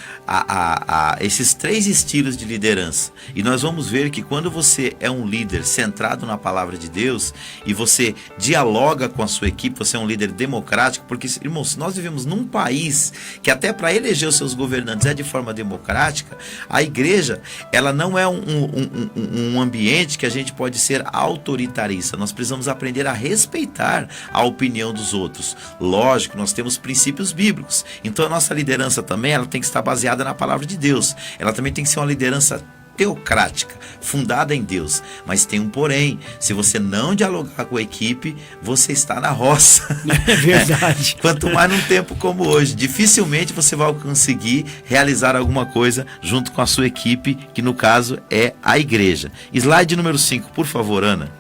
esses 3 estilos de liderança. E nós vamos ver que quando você é um líder centrado na palavra de Deus e você dialoga com a sua equipe, você é um líder democrático, porque, irmãos, nós vivemos num país que até para eleger os seus governantes é de forma democrática. A igreja, ela não é um ambiente que a gente pode ser autoritarista. Nós precisamos aprender a respeitar a opinião dos outros. Lógico, nós temos princípios bíblicos. Então a nossa liderança também, ela tem que estar baseada na palavra de Deus. Ela também tem que ser uma liderança teocrática, fundada em Deus. Mas tem um porém: se você não dialogar com a equipe, você está na roça. É verdade. Quanto mais num tempo como hoje, dificilmente você vai conseguir realizar alguma coisa junto com a sua equipe, que no caso é a igreja. Slide número 5, por favor, Ana.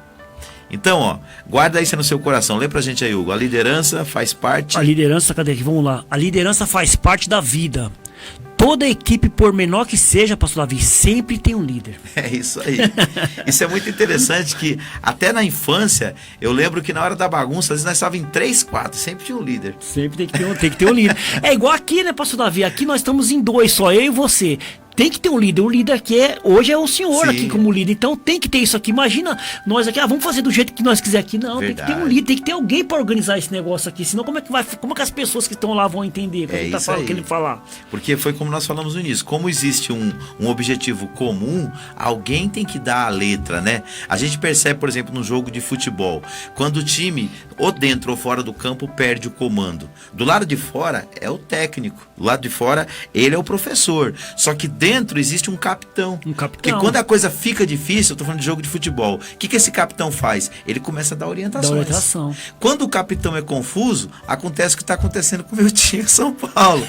Então, guarda isso no seu coração. Lê pra gente aí, Hugo. A liderança faz parte... A liderança, cadê aqui? Vamos lá. A liderança faz parte da vida. Toda equipe, por menor que seja, pastor Davi, sempre tem um líder. É isso aí. Isso é muito interessante, que até na infância, eu lembro que na hora da bagunça, às vezes nós estávamos em 3, 4, sempre tinha um líder. Sempre tem que ter um líder. É igual aqui, né, pastor Davi? Aqui nós estamos em 2, só eu e você. Tem que ter um líder. O líder aqui hoje é o senhor. Sim. Aqui como líder. Então tem que ter isso aqui. Imagina nós aqui, vamos fazer do jeito que nós quiser aqui. Não, verdade. Tem que ter um líder, tem que ter alguém para organizar esse negócio aqui. Senão como é que as pessoas que estão lá vão entender o que ele está querendo falar? Porque foi como nós falamos no início. Como existe um objetivo comum, alguém tem que dar a letra, né? A gente percebe, por exemplo, no jogo de futebol, quando o time, ou dentro ou fora do campo, perde o comando. Do lado de fora é o técnico. Do lado de fora, ele é o professor. Só que dentro existe um capitão. Porque quando a coisa fica difícil, eu tô falando de jogo de futebol, o que esse capitão faz? Ele começa a dar orientações. Quando o capitão é confuso, acontece o que está acontecendo com o meu time São Paulo.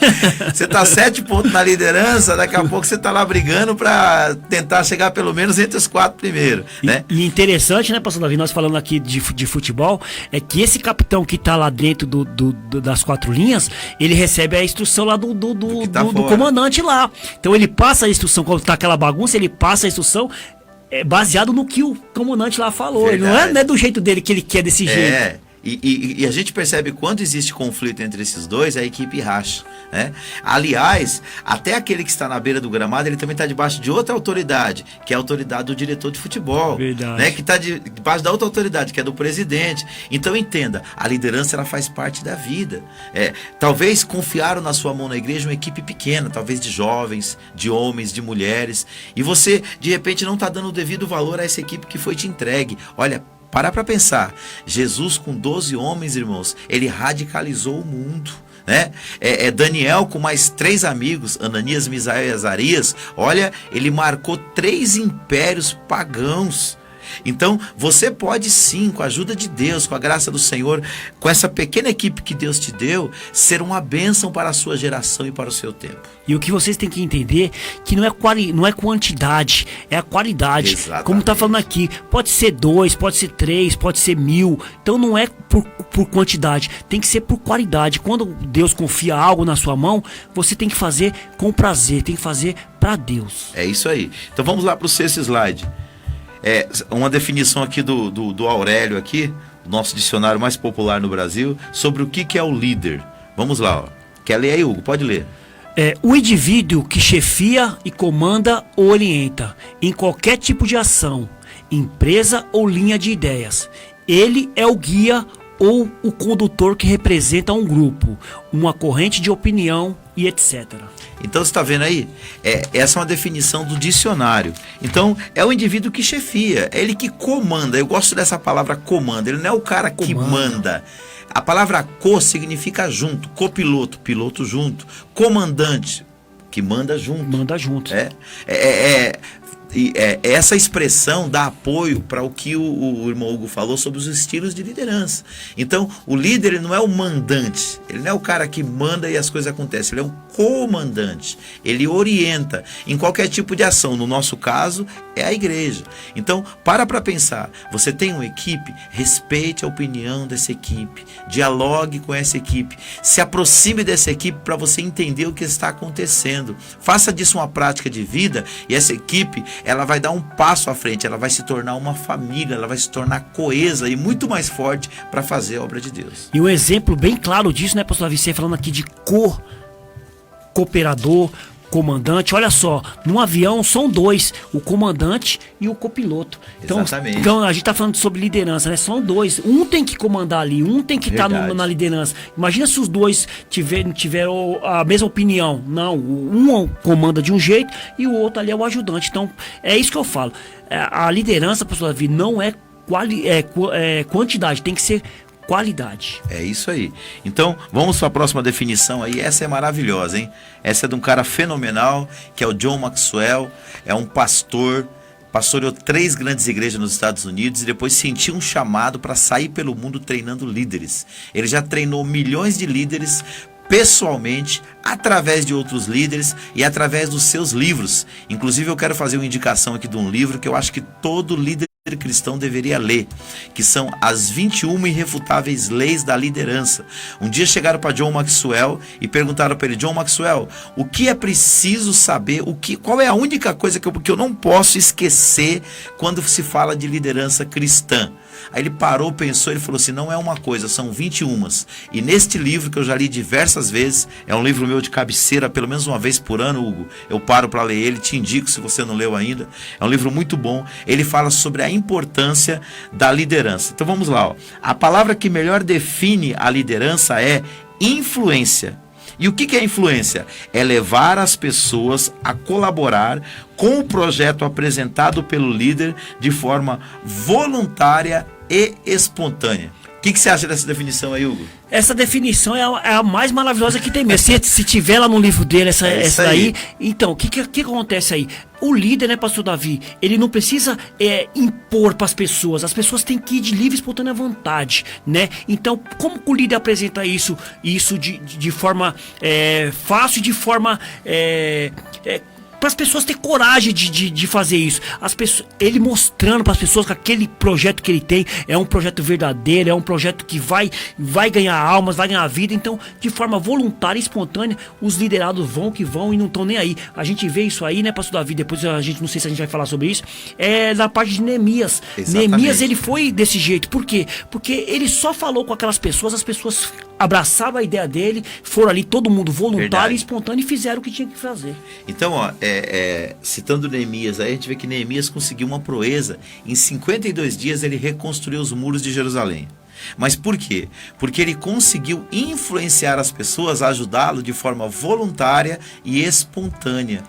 Você tá 7 pontos na liderança, daqui a pouco você tá lá brigando para tentar chegar pelo menos entre os 4 primeiros, né? E interessante, né, pastor Davi, nós falando aqui de futebol, é que esse capitão que tá lá dentro das 4 linhas, ele recebe a instrução lá do comandante lá. Então ele passa a instrução, quando tá aquela bagunça, ele passa a instrução baseado no que o comandante lá falou. Ele não é do jeito dele que ele quer desse jeito. E a gente percebe quando existe conflito entre esses dois, a equipe racha, né? Aliás, até aquele que está na beira do gramado, ele também está debaixo de outra autoridade, que é a autoridade do diretor de futebol, né? Que está debaixo da outra autoridade, que é do presidente. Então entenda, a liderança, ela faz parte da vida. Talvez confiaram na sua mão na igreja uma equipe pequena, talvez de jovens, de homens, de mulheres, e você de repente não está dando o devido valor a essa equipe que foi te entregue. Olha, para pensar, Jesus com 12 homens, irmãos, ele radicalizou o mundo, né? Daniel com mais 3 amigos, Ananias, Misael e Azarias, olha, ele marcou 3 impérios pagãos. Então, você pode sim, com a ajuda de Deus, com a graça do Senhor, com essa pequena equipe que Deus te deu, ser uma bênção para a sua geração e para o seu tempo. E o que vocês têm que entender, que não é quantidade, é a qualidade. Exatamente. Como está falando aqui, pode ser 2, pode ser 3, pode ser 1000. Então não é por quantidade, tem que ser por qualidade. Quando Deus confia algo na sua mão, você tem que fazer com prazer, tem que fazer para Deus. É isso aí. Então vamos lá para o 6º slide. Uma definição aqui do Aurélio aqui, nosso dicionário mais popular no Brasil, sobre o que é o líder. Vamos lá, ó. Quer ler aí, Hugo? Pode ler. O indivíduo que chefia e comanda ou orienta em qualquer tipo de ação, empresa ou linha de ideias. Ele é o guia ou o condutor que representa um grupo, uma corrente de opinião e etc. Então você está vendo aí? Essa é uma definição do dicionário. Então é o indivíduo que chefia, é ele que comanda. Eu gosto dessa palavra comanda, ele não é o cara que manda. A palavra co significa junto, copiloto, piloto junto, comandante, que manda junto. Manda junto. Essa expressão dá apoio para o que o irmão Hugo falou sobre os estilos de liderança. Então, o líder, ele não é o mandante, ele não é o cara que manda e as coisas acontecem, ele é um comandante, ele orienta em qualquer tipo de ação. No nosso caso, é a igreja. Então, para pensar. Você tem uma equipe, respeite a opinião dessa equipe, dialogue com essa equipe, se aproxime dessa equipe para você entender o que está acontecendo. Faça disso uma prática de vida e essa equipe, ela vai dar um passo à frente, ela vai se tornar uma família, ela vai se tornar coesa e muito mais forte para fazer a obra de Deus. E um exemplo bem claro disso, né, pastor Davi, você falando aqui de cooperador, comandante. Olha só, num avião são dois, o comandante e o copiloto. Exatamente. Então a gente tá falando sobre liderança, né? São dois, um tem que comandar ali, um tem que estar na liderança. Imagina se os dois tiveram a mesma opinião. Não, um comanda de um jeito e o outro ali é o ajudante. Então é isso que eu falo. A liderança, pastor Davi, não é quantidade, tem que ser qualidade. É isso aí. Então, vamos para a próxima definição aí. Essa é maravilhosa, hein? Essa é de um cara fenomenal, que é o John Maxwell. É um pastor, pastoreou 3 grandes igrejas nos Estados Unidos e depois sentiu um chamado para sair pelo mundo treinando líderes. Ele já treinou milhões de líderes pessoalmente, através de outros líderes e através dos seus livros. Inclusive, eu quero fazer uma indicação aqui de um livro que eu acho que todo líder cristão deveria ler, que são as 21 irrefutáveis leis da liderança. Um dia chegaram para John Maxwell e perguntaram para ele: John Maxwell, o que é preciso saber, qual é a única coisa que eu não posso esquecer quando se fala de liderança cristã? Aí ele parou, pensou, ele falou assim: não é uma coisa, são 21. E neste livro, que eu já li diversas vezes, é um livro meu de cabeceira, pelo menos uma vez por ano, Hugo, eu paro para ler ele, te indico se você não leu ainda. É um livro muito bom. Ele fala sobre a importância da liderança. Então vamos lá, ó. A palavra que melhor define a liderança é influência. E o que é influência? É levar as pessoas a colaborar com o projeto apresentado pelo líder de forma voluntária e espontânea. O que você acha dessa definição aí, Hugo? Essa definição é a mais maravilhosa que tem mesmo. Se tiver lá no livro dele essa aí, então, o que acontece aí? O líder, né, pastor Davi, ele não precisa impor para as pessoas têm que ir de livre e espontânea vontade, né? Então, como que o líder apresenta isso de forma fácil, de forma para as pessoas ter coragem de fazer isso. Ele mostrando para as pessoas que aquele projeto que ele tem é um projeto verdadeiro, é um projeto que vai ganhar almas, vai ganhar vida. Então, de forma voluntária e espontânea, os liderados vão e não estão nem aí. A gente vê isso aí, né, pastor Davi? Depois não sei se a gente vai falar sobre isso. Na parte de Neemias. Exatamente. Neemias, ele foi desse jeito. Por quê? Porque ele só falou com aquelas pessoas, as pessoas abraçaram a ideia dele, foram ali todo mundo voluntário Verdade. E espontâneo e fizeram o que tinha que fazer. Então, ó, citando Neemias, aí a gente vê que Neemias conseguiu uma proeza. Em 52 dias ele reconstruiu os muros de Jerusalém. Mas por quê? Porque ele conseguiu influenciar as pessoas a ajudá-lo de forma voluntária e espontânea.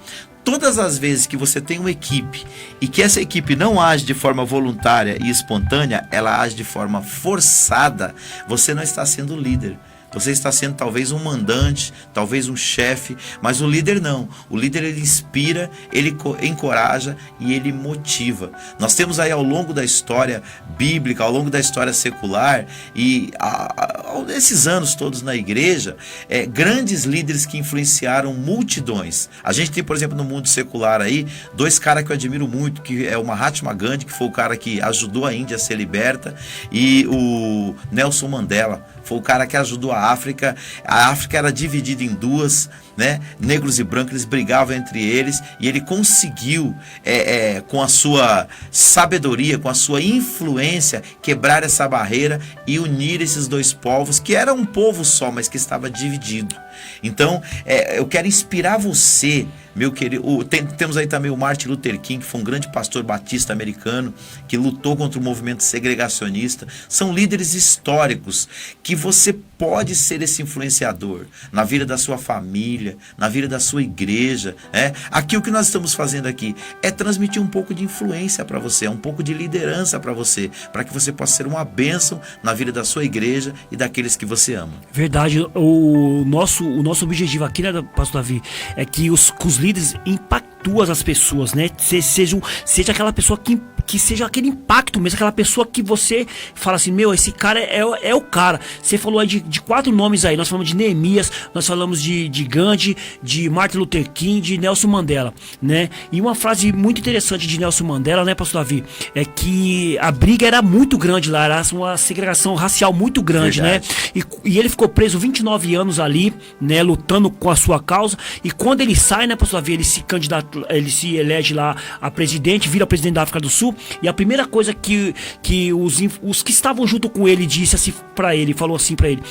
Todas as vezes que você tem uma equipe e que essa equipe não age de forma voluntária e espontânea, ela age de forma forçada, você não está sendo líder. Você está sendo talvez um mandante, talvez um chefe, mas o líder não. O líder, ele inspira, ele encoraja e ele motiva. Nós temos aí ao longo da história bíblica, ao longo da história secular e nesses anos todos na igreja, grandes líderes que influenciaram multidões. A gente tem, por exemplo, no mundo secular aí, 2 caras que eu admiro muito, que é o Mahatma Gandhi, que foi o cara que ajudou a Índia a ser liberta, e o Nelson Mandela. Foi o cara que ajudou a África. A África era dividida em 2, né? Negros e brancos, eles brigavam entre eles. E ele conseguiu, com a sua sabedoria, com a sua influência, quebrar essa barreira e unir esses 2 povos, que era um povo só, mas que estava dividido. Então, eu quero inspirar você, meu querido. Temos aí também o Martin Luther King, que foi um grande pastor batista americano, que lutou contra o movimento segregacionista. São líderes históricos que você pode ser esse influenciador na vida da sua família, na vida da sua igreja. Aqui o que nós estamos fazendo aqui é transmitir um pouco de influência para você, um pouco de liderança para você, para que você possa ser uma bênção na vida da sua igreja e daqueles que você ama. Verdade. O nosso objetivo aqui, né, pastor Davi, é que os líderes impactuam as pessoas, né? Seja aquela pessoa que seja aquele impacto mesmo, aquela pessoa que você fala assim, meu, esse cara é o cara. Você falou aí de 4 nomes aí, nós falamos de Neemias, nós falamos de Gandhi, de Martin Luther King, de Nelson Mandela, né? E uma frase muito interessante de Nelson Mandela, né, pastor Davi, é que a briga era muito grande lá, era uma segregação racial muito grande, Verdade. né? E ele ficou preso 29 anos ali, né, lutando com a sua causa, e quando ele sai, né, pastor Davi, ele se elege lá a presidente, vira presidente da África do Sul, e a primeira coisa que os que estavam junto com ele disse assim pra ele, falou assim pra ele,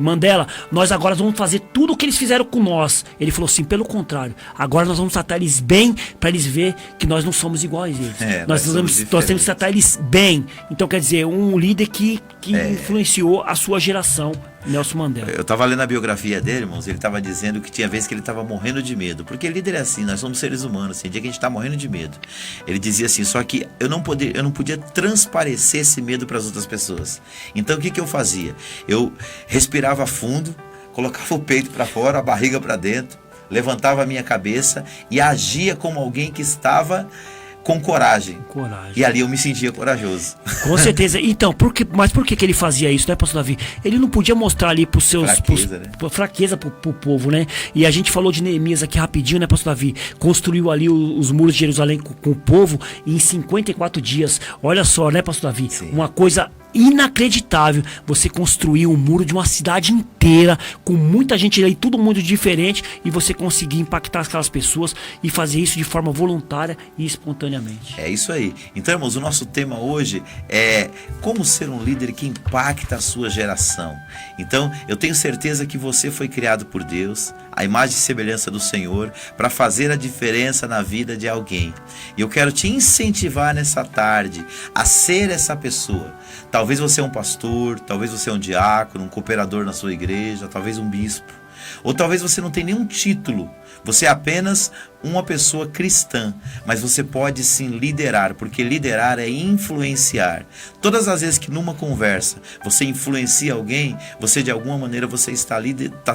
Mandela, nós agora vamos fazer tudo o que eles fizeram com nós. Ele falou assim, pelo contrário, agora nós vamos tratar eles bem, pra eles ver que nós não somos iguais a eles. Nós temos que tratar eles bem. Então, quer dizer, um líder que influenciou a sua geração, Nelson Mandela. Eu tava lendo a biografia dele, irmãos, ele tava dizendo que tinha vezes que ele tava morrendo de medo, porque líder é assim, nós somos seres humanos, tem dia que a gente tá morrendo de medo. Ele dizia assim, só que eu não podia transparecer esse medo para as outras pessoas. Então o que eu fazia? Eu respirava fundo, colocava o peito para fora, a barriga para dentro, levantava a minha cabeça e agia como alguém que estava com coragem. E ali eu me sentia corajoso. Com certeza. Então, mas por que ele fazia isso, né, pastor Davi? Ele não podia mostrar ali pros seus... fraqueza pro povo, né? E a gente falou de Neemias aqui rapidinho, né, pastor Davi? Construiu ali os muros de Jerusalém com o povo em 54 dias. Olha só, né, pastor Davi? Sim. Uma coisa inacreditável, você construir um muro de uma cidade inteira, com muita gente ali, todo mundo diferente, e você conseguir impactar aquelas pessoas e fazer isso de forma voluntária e espontaneamente. É isso aí. Então, irmãos, o nosso tema hoje é como ser um líder que impacta a sua geração. Então, eu tenho certeza que você foi criado por Deus, a imagem e semelhança do Senhor, para fazer a diferença na vida de alguém. E eu quero te incentivar nessa tarde a ser essa pessoa. Talvez você é um pastor, talvez você é um diácono, um cooperador na sua igreja, talvez um bispo. Ou talvez você não tenha nenhum título, você é apenas uma pessoa cristã, mas você pode sim liderar, porque liderar é influenciar. Todas as vezes que numa conversa você influencia alguém, você de alguma maneira você está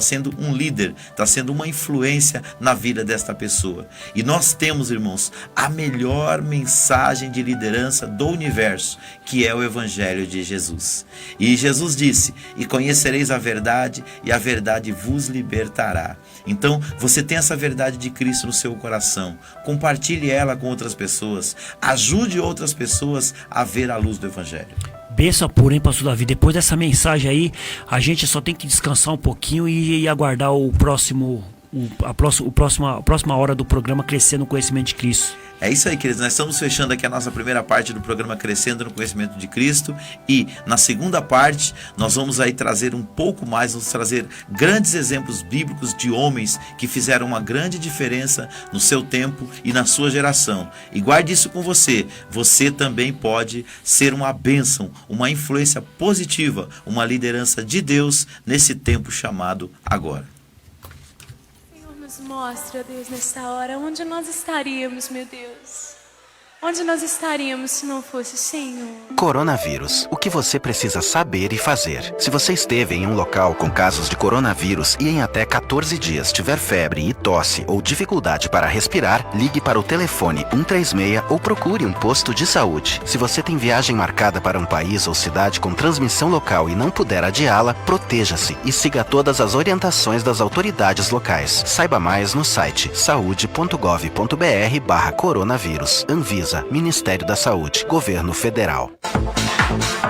sendo um líder, está sendo uma influência na vida desta pessoa. E nós temos, irmãos, a melhor mensagem de liderança do universo, que é o Evangelho de Jesus. E Jesus disse, e conhecereis a verdade, e a verdade vos libertará. Então, você tem essa verdade de Cristo no seu coração. Compartilhe ela com outras pessoas. Ajude outras pessoas a ver a luz do Evangelho. Benção pura, hein, pastor Davi? Depois dessa mensagem aí, a gente só tem que descansar um pouquinho e aguardar a próxima hora do programa Crescendo no Conhecimento de Cristo. É isso aí, queridos. Nós estamos fechando aqui a nossa primeira parte do programa Crescendo no Conhecimento de Cristo. E na segunda parte, nós vamos aí trazer um pouco mais, vamos trazer grandes exemplos bíblicos de homens que fizeram uma grande diferença no seu tempo e na sua geração. E guarde isso com você. Você também pode ser uma bênção, uma influência positiva, uma liderança de Deus nesse tempo chamado agora. Nos mostra, Deus, nesta hora, onde nós estaríamos, meu Deus. Onde nós estaríamos se não fosse o Senhor? Coronavírus. O que você precisa saber e fazer? Se você esteve em um local com casos de coronavírus e em até 14 dias tiver febre e tosse ou dificuldade para respirar, ligue para o telefone 136 ou procure um posto de saúde. Se você tem viagem marcada para um país ou cidade com transmissão local e não puder adiá-la, proteja-se e siga todas as orientações das autoridades locais. Saiba mais no site saude.gov.br/coronavírus. Anvisa, Ministério da Saúde, Governo Federal.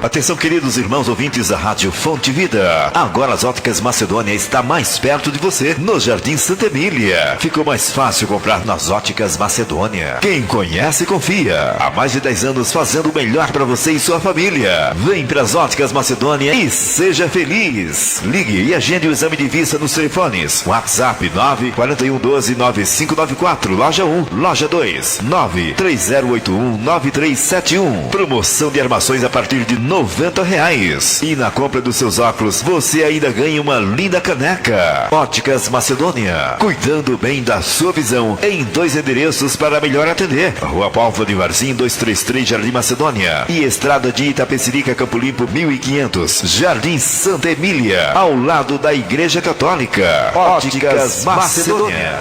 Atenção, queridos irmãos ouvintes da Rádio Fonte Vida. Agora as Óticas Macedônia está mais perto de você, no Jardim Santa Emília. Ficou mais fácil comprar nas Óticas Macedônia. Quem conhece, confia. Há mais de 10 anos fazendo o melhor para você e sua família. Vem para as Óticas Macedônia e seja feliz. Ligue e agende o exame de vista nos telefones. WhatsApp 941129594. Loja 1, Loja 2, 930819371. Promoção de armações a partir de R$90. E na compra dos seus óculos, você ainda ganha uma linda caneca. Óticas Macedônia, cuidando bem da sua visão, em 2 endereços para melhor atender. Rua Pálvora de Varzim, 233, Jardim Macedônia. E Estrada de Itapecerica, Campo Limpo, 1500, Jardim Santa Emília, ao lado da Igreja Católica. Óticas Macedônia.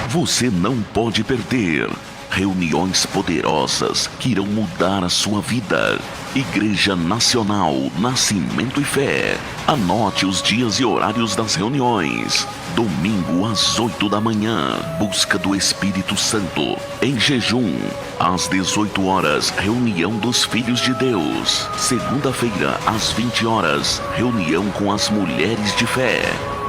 você não pode perder. Reuniões poderosas que irão mudar a sua vida. Igreja Nacional Nascimento e Fé. Anote os dias e horários das reuniões. Domingo às 8 da manhã, busca do Espírito Santo. Em jejum, às 18 horas, reunião dos Filhos de Deus. Segunda-feira, às 20 horas, reunião com as Mulheres de Fé.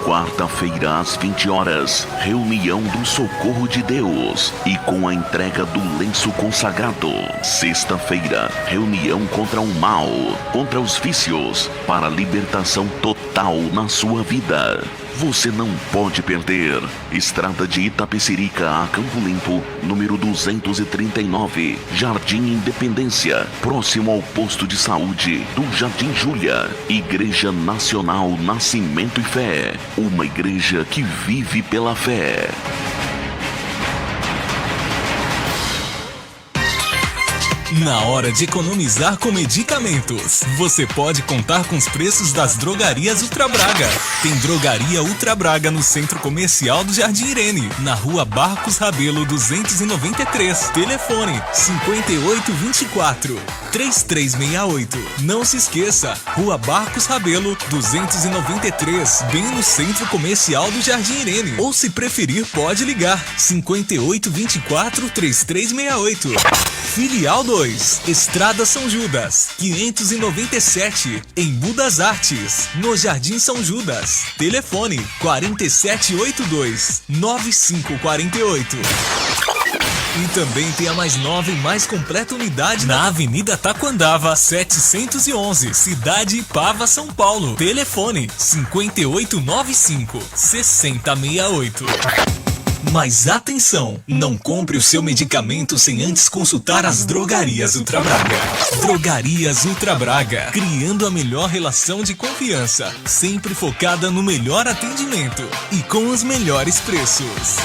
Quarta-feira, às 20 horas, reunião do Socorro de Deus e com a entrega do lenço consagrado. Sexta-feira, reunião contra o mal, contra os vícios, para a libertação total na sua vida. Você não pode perder. Estrada de Itapecerica a Campo Limpo, número 239, Jardim Independência, próximo ao posto de saúde do Jardim Júlia. Igreja Nacional Nascimento e Fé, uma igreja que vive pela fé. Na hora de economizar com medicamentos, você pode contar com os preços das drogarias Ultra Braga. Tem Drogaria Ultra Braga no Centro Comercial do Jardim Irene, na Rua Barcos Rabelo 293. Telefone 5824-3368. Não se esqueça, Rua Barcos Rabelo 293, bem no Centro Comercial do Jardim Irene. Ou se preferir, pode ligar 5824-3368. Filial 2, Estrada São Judas, 597, em Budas Artes, no Jardim São Judas. Telefone 4782-9548. E também tem a mais nova e mais completa unidade na Avenida Taquandava, 711, Cidade Ipava, São Paulo. Telefone 5895-6068. Mas atenção, não compre o seu medicamento sem antes consultar as Drogarias Ultra Braga. Drogarias Ultra Braga, criando a melhor relação de confiança, sempre focada no melhor atendimento e com os melhores preços.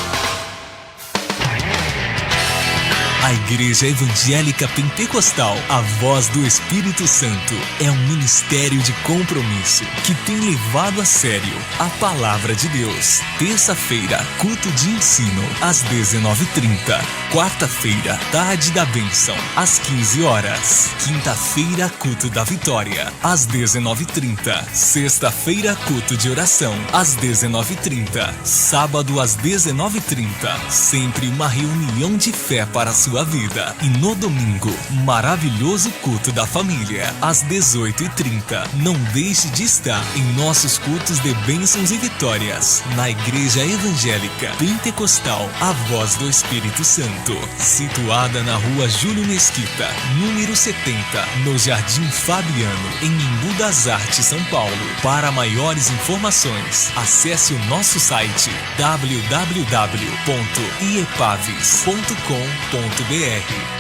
A Igreja Evangélica Pentecostal, a Voz do Espírito Santo, é um ministério de compromisso que tem levado a sério a Palavra de Deus. Terça-feira, culto de ensino, às 19h30. Quarta-feira, tarde da bênção, às 15 horas. Quinta-feira, culto da vitória, às 19h30. Sexta-feira, culto de oração, às 19h30. Sábado, às 19h30. Sempre uma reunião de fé para a sua vida. E no domingo, maravilhoso culto da família, às 18h30. Não deixe de estar em nossos cultos de bênçãos e vitórias, na Igreja Evangélica Pentecostal, a Voz do Espírito Santo, situada na Rua Júlio Mesquita, número 70, no Jardim Fabiano, em Embu das Artes, São Paulo. Para maiores informações, acesse o nosso site www.iepaves.com.br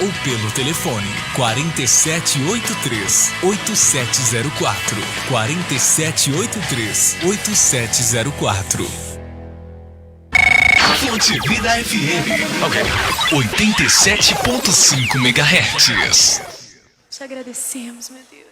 ou pelo telefone 4783-8704. 4783-8704. Fonte Vida FM 87.5 MHz. Te agradecemos, meu Deus.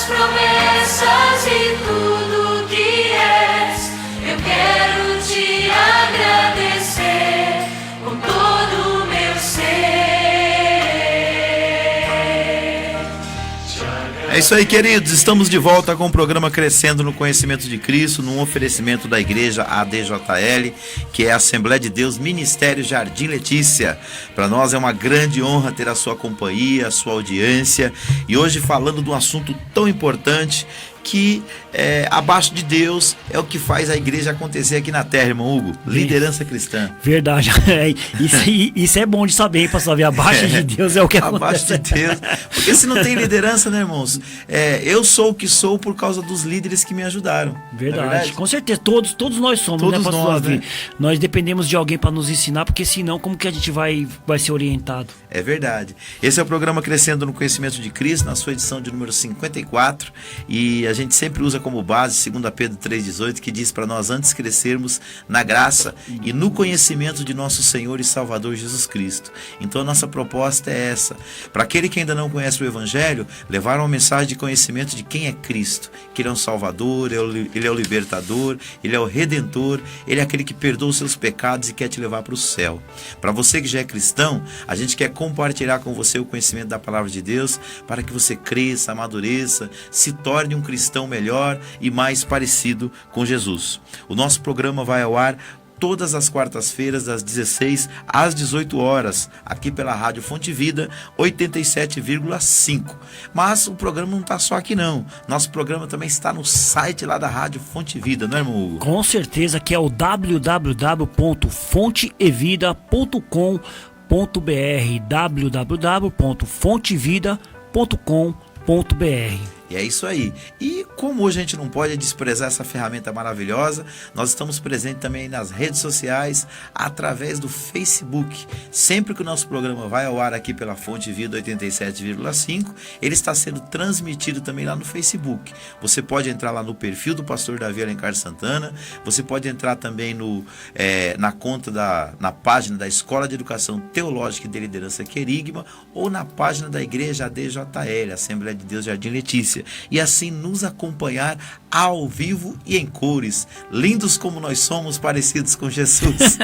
Promessas e tudo que és, eu quero te agradecer com todo o meu ser. É isso aí, queridos, estamos de volta com o programa Crescendo no Conhecimento de Cristo, num oferecimento da Igreja ADJL, que é a Assembleia de Deus Ministério Jardim Letícia. Para nós é uma grande honra ter a sua companhia, a sua audiência, e hoje falando de um assunto tão importante que abaixo de Deus é o que faz a igreja acontecer aqui na terra, irmão Hugo. Liderança cristã. Verdade. Isso é bom de saber, hein, pastor Davi? Abaixo de Deus é o que abaixo acontece. De Deus. Porque se não tem liderança, né, irmãos? Eu sou o que sou por causa dos líderes que me ajudaram. Verdade. Com certeza. Todos nós somos, todos, né, pastor Davi? Né? Nós dependemos de alguém para nos ensinar, porque senão como que a gente vai ser orientado? É verdade. Esse é o programa Crescendo no Conhecimento de Cristo, na sua edição de número 54, e a gente sempre usa como base 2 Pedro 3,18, que diz para nós antes crescermos na graça e no conhecimento de nosso Senhor e Salvador Jesus Cristo. Então a nossa proposta é essa. Para aquele que ainda não conhece o Evangelho, levar uma mensagem de conhecimento de quem é Cristo, que Ele é um Salvador, Ele é o libertador, Ele é o Redentor, Ele é aquele que perdoa os seus pecados e quer te levar para o céu. Para você que já é cristão, a gente quer compartilhar com você o conhecimento da palavra de Deus para que você cresça, amadureça, se torne um cristão melhor e mais parecido com Jesus. O nosso programa vai ao ar todas as quartas-feiras, das 16 às 18 horas, aqui pela Rádio Fonte Vida 87,5. Mas o programa não está só aqui não. Nosso programa também está no site lá da Rádio Fonte Vida, não é, irmão Hugo? Com certeza, que é o www.fontevida.com.br, www.fontevida.com.br. E é isso aí. E como hoje a gente não pode desprezar essa ferramenta maravilhosa, nós estamos presentes também nas redes sociais, através do Facebook. Sempre que o nosso programa vai ao ar aqui pela Fonte Vida 87,5, ele está sendo transmitido também lá no Facebook. Você pode entrar lá no perfil do pastor Davi Alencar Santana, você pode entrar também na página da Escola de Educação Teológica e de Liderança Querigma, ou na página da Igreja ADJL, Assembleia de Deus Jardim Letícia. E assim nos acompanhar ao vivo e em cores, lindos como nós somos, parecidos com Jesus.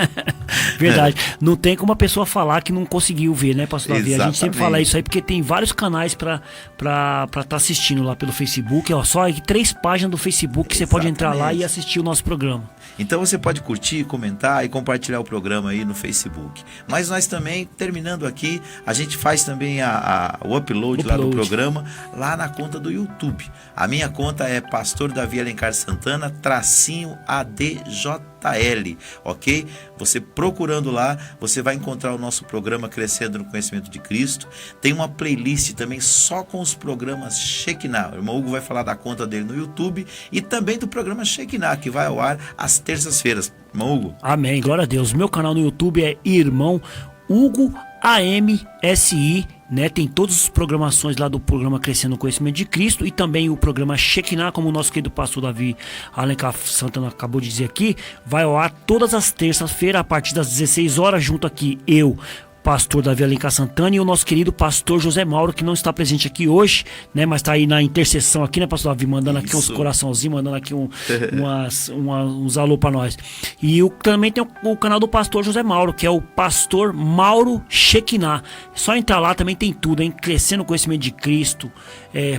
Verdade. Não tem como a pessoa falar que não conseguiu ver, né, pastor Davi? A gente sempre fala isso aí, porque tem vários canais para estar assistindo lá pelo Facebook. Só aí 3 páginas do Facebook que você pode entrar lá e assistir o nosso programa. Então você pode curtir, comentar e compartilhar o programa aí no Facebook. Mas nós também, terminando aqui, a gente faz também o upload lá do programa, lá na conta do YouTube. A minha conta é Pastor Davi Alencar Santana, _ADJL, ok? Você procurando lá, você vai encontrar o nosso programa Crescendo no Conhecimento de Cristo. Tem uma playlist também só com os programas Shekinah. O irmão Hugo vai falar da conta dele no YouTube e também do programa Shekinah, que vai ao ar às terças-feiras. Irmão Hugo. Amém, glória a Deus. Meu canal no YouTube é Irmão Hugo AMSI, né? Tem todas as programações lá do programa Crescendo no Conhecimento de Cristo e também o programa Shekinah, como o nosso querido pastor Davi Alencar Santana acabou de dizer aqui, vai ao ar todas as terças-feiras a partir das 16 horas, junto aqui eu, pastor Davi Alencar Santana, e o nosso querido pastor José Mauro, que não está presente aqui hoje, né, mas está aí na intercessão aqui, né, pastor Davi, mandando aqui uns coraçãozinhos, mandando aqui uns alô para nós. E também tem o canal do pastor José Mauro, que é o pastor Mauro Shekinah. Só entrar lá, também tem tudo, hein? Crescendo o Conhecimento de Cristo,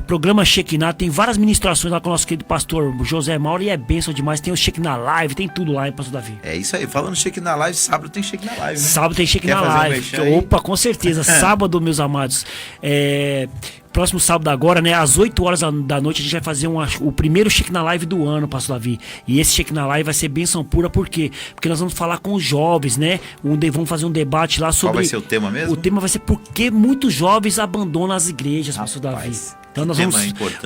programa Shekinah, tem várias ministrações lá com o nosso querido pastor José Mauro, e é bênção demais. Tem o Shekinah Live, tem tudo lá, hein, pastor Davi? É isso aí, falando Shekinah Live, sábado tem Shekinah Live, né? Sábado tem Shekinah Live. Opa, com certeza. Sábado, meus amados. Próximo sábado agora, né? Às 8 horas da noite, a gente vai fazer o primeiro Shekinah Live do ano, pastor Davi. E esse Shekinah Live vai ser bênção pura, por quê? Porque nós vamos falar com os jovens, né? Vamos fazer um debate lá sobre... Qual vai ser o tema mesmo? O tema vai ser por que muitos jovens abandonam as igrejas, pastor Davi. Então nós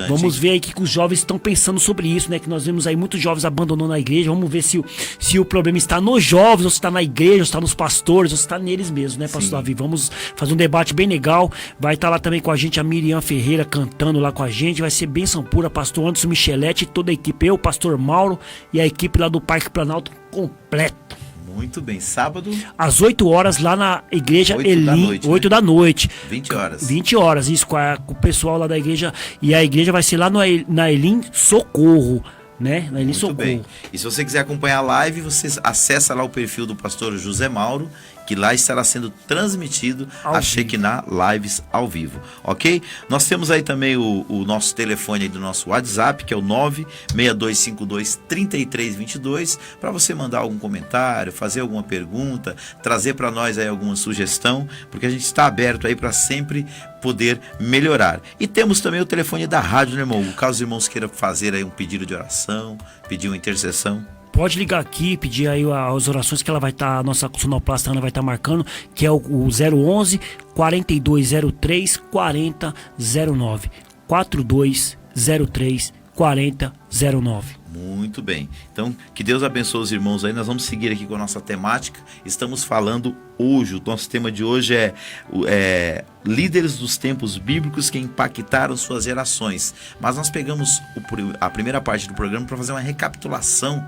vamos ver aí o que os jovens estão pensando sobre isso, né? Que nós vemos aí muitos jovens abandonando a igreja. Vamos ver se o problema está nos jovens, ou se está na igreja, ou se está nos pastores, ou se está neles mesmos, né, pastor Davi? Vamos fazer um debate bem legal. Vai estar lá também com a gente a Miriam Ferreira cantando lá com a gente. Vai ser bênção pura, pastor Anderson Michelete e toda a equipe. Eu, pastor Mauro e a equipe lá do Parque Planalto completo. Muito bem, sábado às 8 horas lá na igreja Elim, 8 da noite. 20 horas. 20 horas, isso, com o pessoal lá da igreja. E a igreja vai ser lá na Elim Socorro, né? Na Elim Socorro. Bem. E se você quiser acompanhar a live, você acessa lá o perfil do pastor José Mauro que lá estará sendo transmitido a Shekinah Lives ao vivo, ok? Nós temos aí também o nosso telefone aí do nosso WhatsApp, que é o 962523322, para você mandar algum comentário, fazer alguma pergunta, trazer para nós aí alguma sugestão, porque a gente está aberto aí para sempre poder melhorar. E temos também o telefone da rádio, né, irmão? Caso os irmãos queiram fazer aí um pedido de oração, pedir uma intercessão. Pode ligar aqui, pedir aí as orações que ela vai estar, a nossa sonoplasta Ana vai estar marcando, que é o 011 4203 4009. 4203 4009. Muito bem. Então, que Deus abençoe os irmãos aí. Nós vamos seguir aqui com a nossa temática. Estamos falando hoje, o nosso tema de hoje é líderes dos tempos bíblicos que impactaram suas gerações. Mas nós pegamos a primeira parte do programa para fazer uma recapitulação.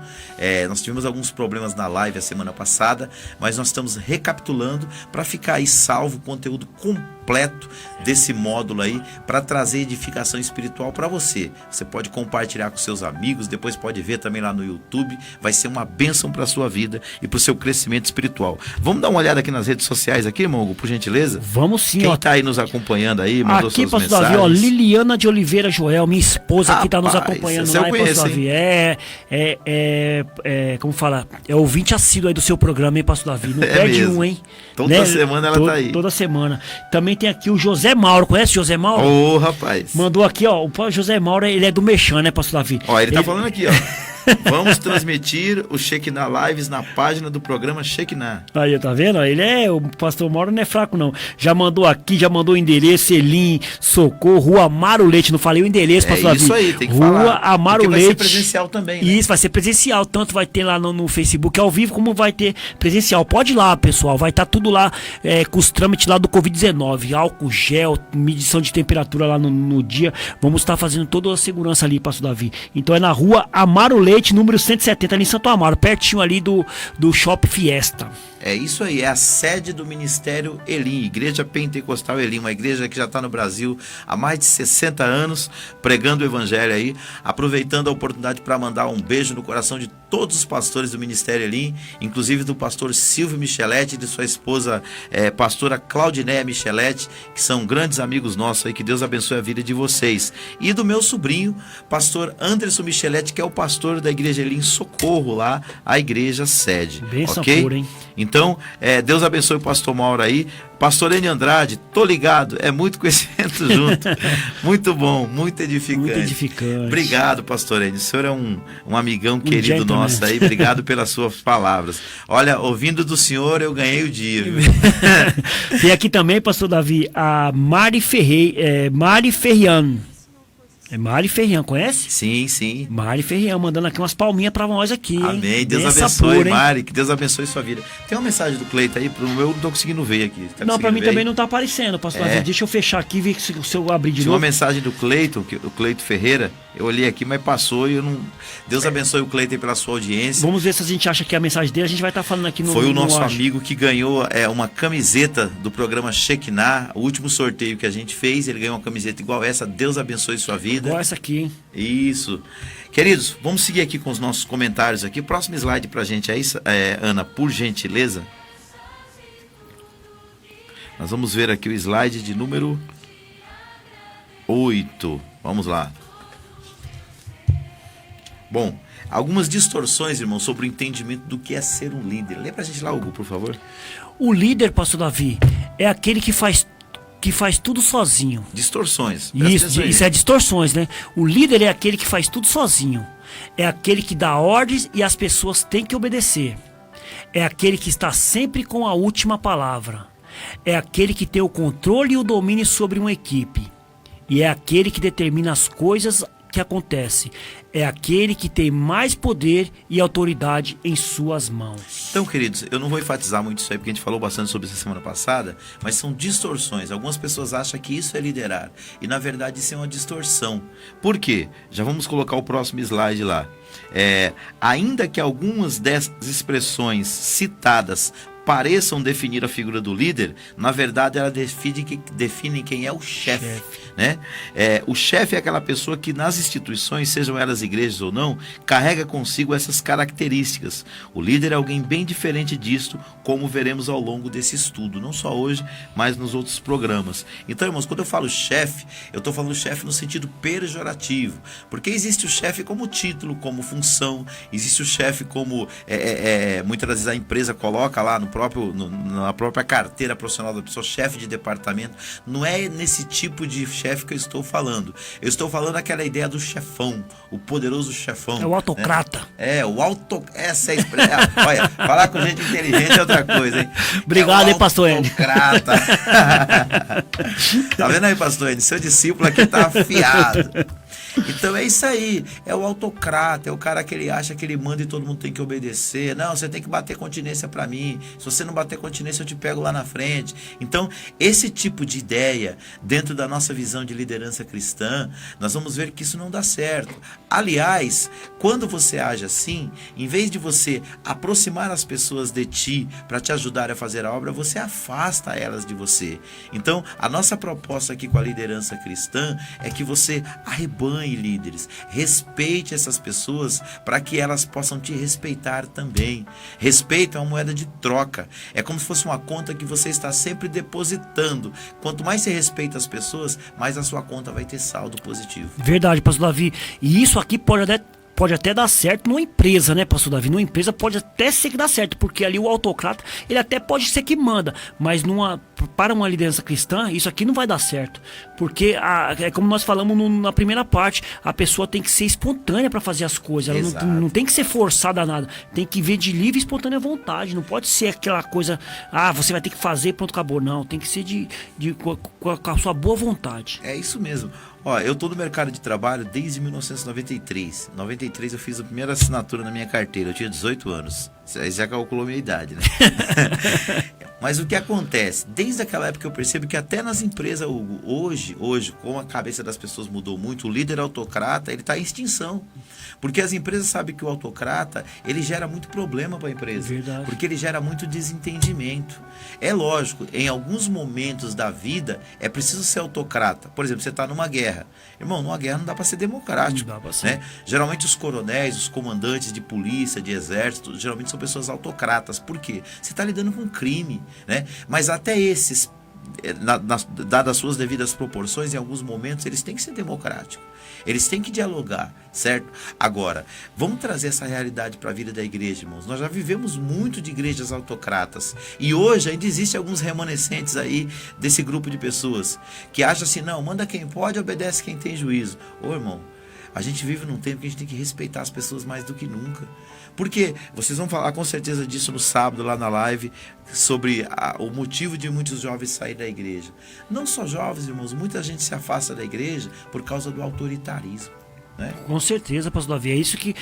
Nós tivemos alguns problemas na live a semana passada, mas nós estamos recapitulando para ficar aí salvo o conteúdo completo desse módulo aí, para trazer edificação espiritual para você. Você pode compartilhar com seus amigos, depois pode ver também lá no YouTube. Vai ser uma bênção para a sua vida e para o seu crescimento espiritual. Vamos dar uma olhada aqui nas redes sociais aqui, irmão Hugo, por gentileza? Vamos sim. Quem está aí nos acompanhando aí, mandou aqui, suas pastor mensagens. Davi, Liliana de Oliveira Joel, minha esposa, que está nos acompanhando lá, conheço, pastor Davi. Como fala? É ouvinte assíduo aí do seu programa, hein, pastor Davi? Não perde mesmo. um, hein? Toda semana ela tá aí. Toda semana. Também tem aqui o José Mauro, conhece o José Mauro? Ô, rapaz. Mandou aqui, ó, o José Mauro, ele é do Mechan, né, pastor Davi? Ó, ele tá falando aqui, ó. Vamos transmitir o Shekinah Lives na página do programa Shekinah. Aí, tá vendo? O pastor Mauro não é fraco, não. Já mandou aqui, já mandou o endereço, Elim, Socorro, Rua Amaro Leite. Não falei o endereço, pastor Davi. Isso aí, tem que Rua falar. Amaro Leite. Vai ser presencial também, né? Isso, vai ser presencial. Tanto vai ter lá no Facebook ao vivo, como vai ter presencial. Pode ir lá, pessoal. Vai estar tudo lá com os trâmites lá do Covid-19. Álcool, gel, medição de temperatura lá no dia. Vamos estar fazendo toda a segurança ali, pastor Davi. Então é na Rua Amaro Leite, número 170, ali em Santo Amaro, pertinho ali do Shopping Fiesta. É isso aí, é a sede do Ministério Elim, Igreja Pentecostal Elim, uma igreja que já está no Brasil há mais de 60 anos, pregando o evangelho aí, aproveitando a oportunidade para mandar um beijo no coração de todos os pastores do Ministério Elim, inclusive do pastor Silvio Micheletti e de sua esposa, pastora Claudinéia Micheletti, que são grandes amigos nossos aí, que Deus abençoe a vida de vocês. E do meu sobrinho, pastor Anderson Micheletti, que é o pastor da Igreja Elim Socorro, lá, a igreja sede. Bênção ok? pura, hein? Então, Deus abençoe o pastor Mauro aí. Pastor Eni Andrade, tô ligado, é muito conhecimento junto. Muito bom, muito edificante. Muito edificante. Obrigado, pastor Eni. O senhor é um amigão querido gentleman. nosso aí. Obrigado pelas suas palavras. Olha, ouvindo do senhor, eu ganhei o dia. Viu? Tem aqui também, pastor Davi, a Mari Ferrian. É Mari Ferrian, conhece? Sim, sim. Mari Ferrian, mandando aqui umas palminhas pra nós aqui, hein? Amém. Deus Benção abençoe, pura, hein? Mari. Que Deus abençoe sua vida. Tem uma mensagem do Cleito aí, pro meu eu não tô conseguindo ver aqui. Tá Não, pra mim conseguindo ver também aí? não tá aparecendo, pastor Davi. Deixa eu fechar aqui e ver se eu abrir de Tinha uma novo. mensagem do Cleito, o Cleito Ferreira. Eu olhei aqui, mas passou e eu não... Deus abençoe o Cleito aí pela sua audiência. Vamos ver se a gente acha que é a mensagem dele. A gente vai estar falando aqui no... Foi o nosso áudio. amigo que ganhou uma camiseta do programa Shekinah, o último sorteio que a gente fez. Ele ganhou uma camiseta igual essa. Deus abençoe sua vida. Igual essa aqui, hein? Isso. Queridos, vamos seguir aqui com os nossos comentários aqui. Próximo slide pra gente aí, Ana, por gentileza. Nós vamos ver aqui o slide de número 8. Vamos lá. Bom, algumas distorções, irmão, sobre o entendimento do que é ser um líder. Lê pra gente lá, Hugo, por favor. O líder, pastor Davi, é aquele que faz tudo sozinho. Distorções. Presta Isso, atenção aí. isso é distorções, né? O líder é aquele que faz tudo sozinho. É aquele que dá ordens e as pessoas têm que obedecer. É aquele que está sempre com a última palavra. É aquele que tem o controle e o domínio sobre uma equipe. E é aquele que determina as coisas que acontecem. É aquele que tem mais poder e autoridade em suas mãos. Então, queridos, eu não vou enfatizar muito isso aí, porque a gente falou bastante sobre isso na semana passada, mas são distorções. Algumas pessoas acham que isso é liderar, e na verdade isso é uma distorção. Por quê? Já vamos colocar o próximo slide lá. Ainda que algumas dessas expressões citadas pareçam definir a figura do líder, na verdade ela define quem é o chefe. Né? O chefe é aquela pessoa que nas instituições, sejam elas igrejas ou não, carrega consigo essas características. O líder é alguém bem diferente disto, como veremos ao longo desse estudo, não só hoje, mas nos outros programas. Então, irmãos, quando eu falo chefe, eu estou falando chefe no sentido pejorativo, porque existe o chefe como título, como função, existe o chefe como, muitas vezes a empresa coloca lá na própria carteira profissional da pessoa, chefe de departamento. Não é nesse tipo de chefe que eu estou falando. Eu estou falando aquela ideia do chefão, o poderoso chefão. É o autocrata. Né? Essa é a expressão. Olha, falar com gente inteligente é outra coisa, hein? Obrigado, hein, pastor Enio. Autocrata. Tá vendo aí, pastor Enio? Seu discípulo aqui tá afiado. Então é isso aí, é o autocrata, é o cara que ele acha que ele manda e todo mundo tem que obedecer. Não, você tem que bater continência para mim, se você não bater continência eu te pego lá na frente. Então esse tipo de ideia, dentro da nossa visão de liderança cristã, nós vamos ver que isso não dá certo. Aliás, quando você age assim, em vez de você aproximar as pessoas de ti para te ajudar a fazer a obra, você afasta elas de você. Então a nossa proposta aqui com a liderança cristã é que você arrebanhe líderes, respeite essas pessoas para que elas possam te respeitar também. Respeito é uma moeda de troca, é como se fosse uma conta que você está sempre depositando. Quanto mais você respeita as pessoas, mais a sua conta vai ter saldo positivo. Verdade, pastor Davi. E isso aqui pode até dar certo numa empresa, né, pastor Davi? Numa empresa pode até ser que dá certo, porque ali o autocrata, ele até pode ser que manda, mas para uma liderança cristã, isso aqui não vai dar certo, porque é como nós falamos na primeira parte, a pessoa tem que ser espontânea para fazer as coisas, ela não tem que ser forçada a nada, tem que vir de livre e espontânea vontade, não pode ser aquela coisa, você vai ter que fazer, pronto, acabou, não, tem que ser com a sua boa vontade. É isso mesmo. Eu estou no mercado de trabalho desde 1993. Em 93 eu fiz a primeira assinatura na minha carteira. Eu tinha 18 anos. Você já calculou minha idade, né? Mas o que acontece? Desde aquela época eu percebo que até nas empresas, Hugo, hoje, como a cabeça das pessoas mudou muito, o líder autocrata, ele está em extinção. Porque as empresas sabem que o autocrata, ele gera muito problema para a empresa. Verdade. Porque ele gera muito desentendimento. É lógico, em alguns momentos da vida, é preciso ser autocrata. Por exemplo, você está numa guerra. Irmão, numa guerra não dá para ser democrático. Não dá pra ser. Né? Geralmente os coronéis, os comandantes de polícia, de exército, geralmente são pessoas autocratas. Por quê? Você está lidando com crime. Né? Mas até esses, dadas as suas devidas proporções, em alguns momentos eles têm que ser democráticos, eles têm que dialogar, certo? Agora, vamos trazer essa realidade para a vida da igreja, irmãos. Nós já vivemos muito de igrejas autocratas e hoje ainda existem alguns remanescentes aí desse grupo de pessoas que acham assim, não, manda quem pode, obedece quem tem juízo. Irmão, a gente vive num tempo que a gente tem que respeitar as pessoas mais do que nunca. Porque vocês vão falar com certeza disso no sábado lá na live, sobre o motivo de muitos jovens saírem da igreja. Não só jovens, irmãos, muita gente se afasta da igreja por causa do autoritarismo. Né? Com certeza, pastor Davi, é isso que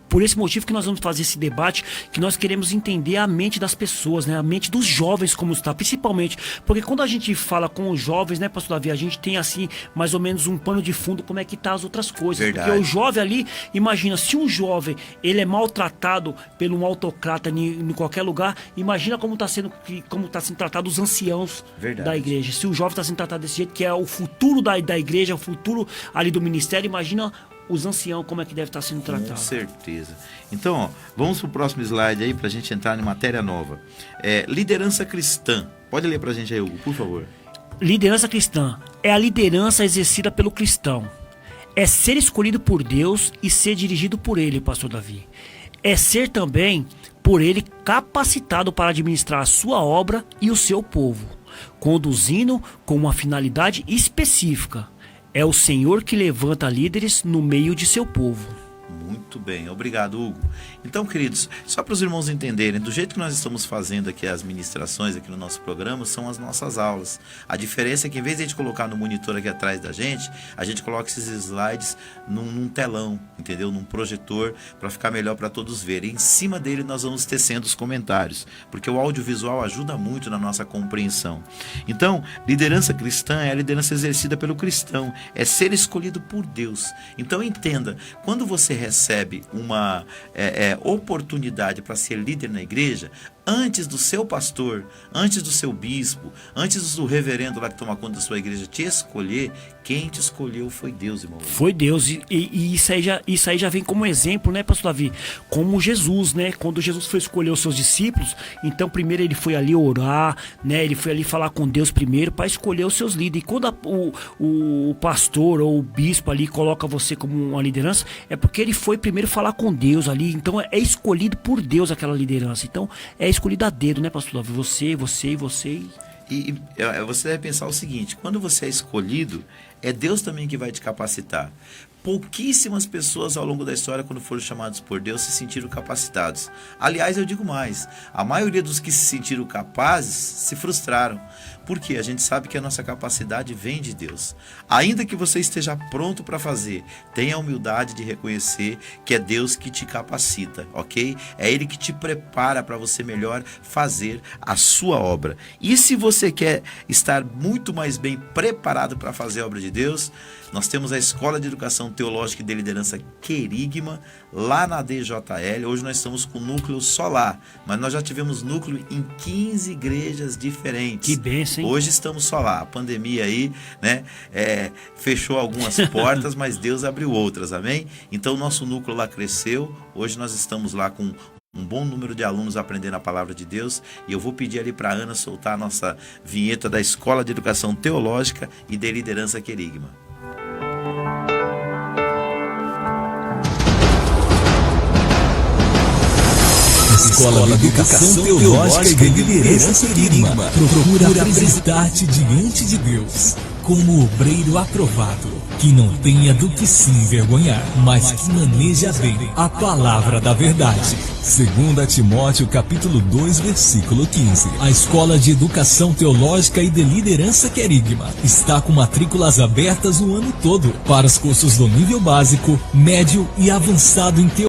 por esse motivo que nós vamos fazer esse debate, que nós queremos entender a mente das pessoas, né? A mente dos jovens como está, principalmente, porque quando a gente fala com os jovens, né, pastor Davi, a gente tem assim, mais ou menos um pano de fundo como é que tá as outras coisas. Verdade. Porque o jovem ali, imagina, se um jovem, ele é maltratado por um autocrata em qualquer lugar, imagina como está sendo tratado os anciãos. Verdade. Da igreja. Se o jovem está sendo tratado desse jeito, que é o futuro da igreja, o futuro ali do ministério, imagina os anciãos, como é que deve estar sendo tratado. Com certeza. Então, vamos para o próximo slide aí, para a gente entrar em matéria nova. Liderança cristã. Pode ler para a gente aí, Hugo, por favor. Liderança cristã é a liderança exercida pelo cristão. É ser escolhido por Deus e ser dirigido por Ele, pastor Davi. É ser também, por Ele, capacitado para administrar a sua obra e o seu povo, conduzindo com uma finalidade específica. É o Senhor que levanta líderes no meio de seu povo. Muito bem, obrigado, Hugo. Então, queridos, só para os irmãos entenderem, do jeito que nós estamos fazendo aqui as ministrações aqui no nosso programa, são as nossas aulas. A diferença é que em vez de a gente colocar no monitor aqui atrás da gente, a gente coloca esses slides num telão, entendeu? Num projetor, para ficar melhor para todos verem. Em cima dele nós vamos tecendo os comentários, porque o audiovisual ajuda muito na nossa compreensão. Então, liderança cristã é a liderança exercida pelo cristão, é ser escolhido por Deus. Então entenda, quando você recebe recebe uma oportunidade para ser líder na igreja, antes do seu pastor, antes do seu bispo, antes do reverendo lá que toma conta da sua igreja te escolher, quem te escolheu foi Deus, irmão. Foi Deus, e isso aí já vem como exemplo, né, pastor Davi? Como Jesus, né? Quando Jesus foi escolher os seus discípulos, então primeiro ele foi ali orar, né? Ele foi ali falar com Deus primeiro para escolher os seus líderes. E quando o pastor ou o bispo ali coloca você como uma liderança, é porque ele foi primeiro falar com Deus ali. Então é escolhido por Deus aquela liderança. Então é escolhido a dedo, né, pastor Davi? Você. E você deve pensar o seguinte: quando você é escolhido, é Deus também que vai te capacitar. Pouquíssimas pessoas ao longo da história, quando foram chamados por Deus, se sentiram capacitados. Aliás, eu digo mais, a maioria dos que se sentiram capazes se frustraram. Porque a gente sabe que a nossa capacidade vem de Deus. Ainda que você esteja pronto para fazer, tenha a humildade de reconhecer que é Deus que te capacita, ok? É Ele que te prepara para você melhor fazer a sua obra. E se você quer estar muito mais bem preparado para fazer a obra de Deus, nós temos a Escola de Educação Teológica e de Liderança Querigma, lá na DJL. Hoje nós estamos com núcleo só lá, mas nós já tivemos núcleo em 15 igrejas diferentes. Que bênção, hein? Hoje estamos só lá. A pandemia aí, né, fechou algumas portas, mas Deus abriu outras, amém? Então o nosso núcleo lá cresceu. Hoje nós estamos lá com um bom número de alunos aprendendo a palavra de Deus, e eu vou pedir ali para a Ana soltar a nossa vinheta da Escola de Educação Teológica e de Liderança Querigma. Escola de Educação Teológica e de Liderança Querigma procura apresentar-te diante de Deus como obreiro aprovado, que não tenha do que se envergonhar, mas que maneja bem a palavra da verdade. 2 Timóteo capítulo 2, versículo 15. A Escola de Educação Teológica e de Liderança Querigma está com matrículas abertas o ano todo para os cursos do nível básico, médio e avançado em teologia.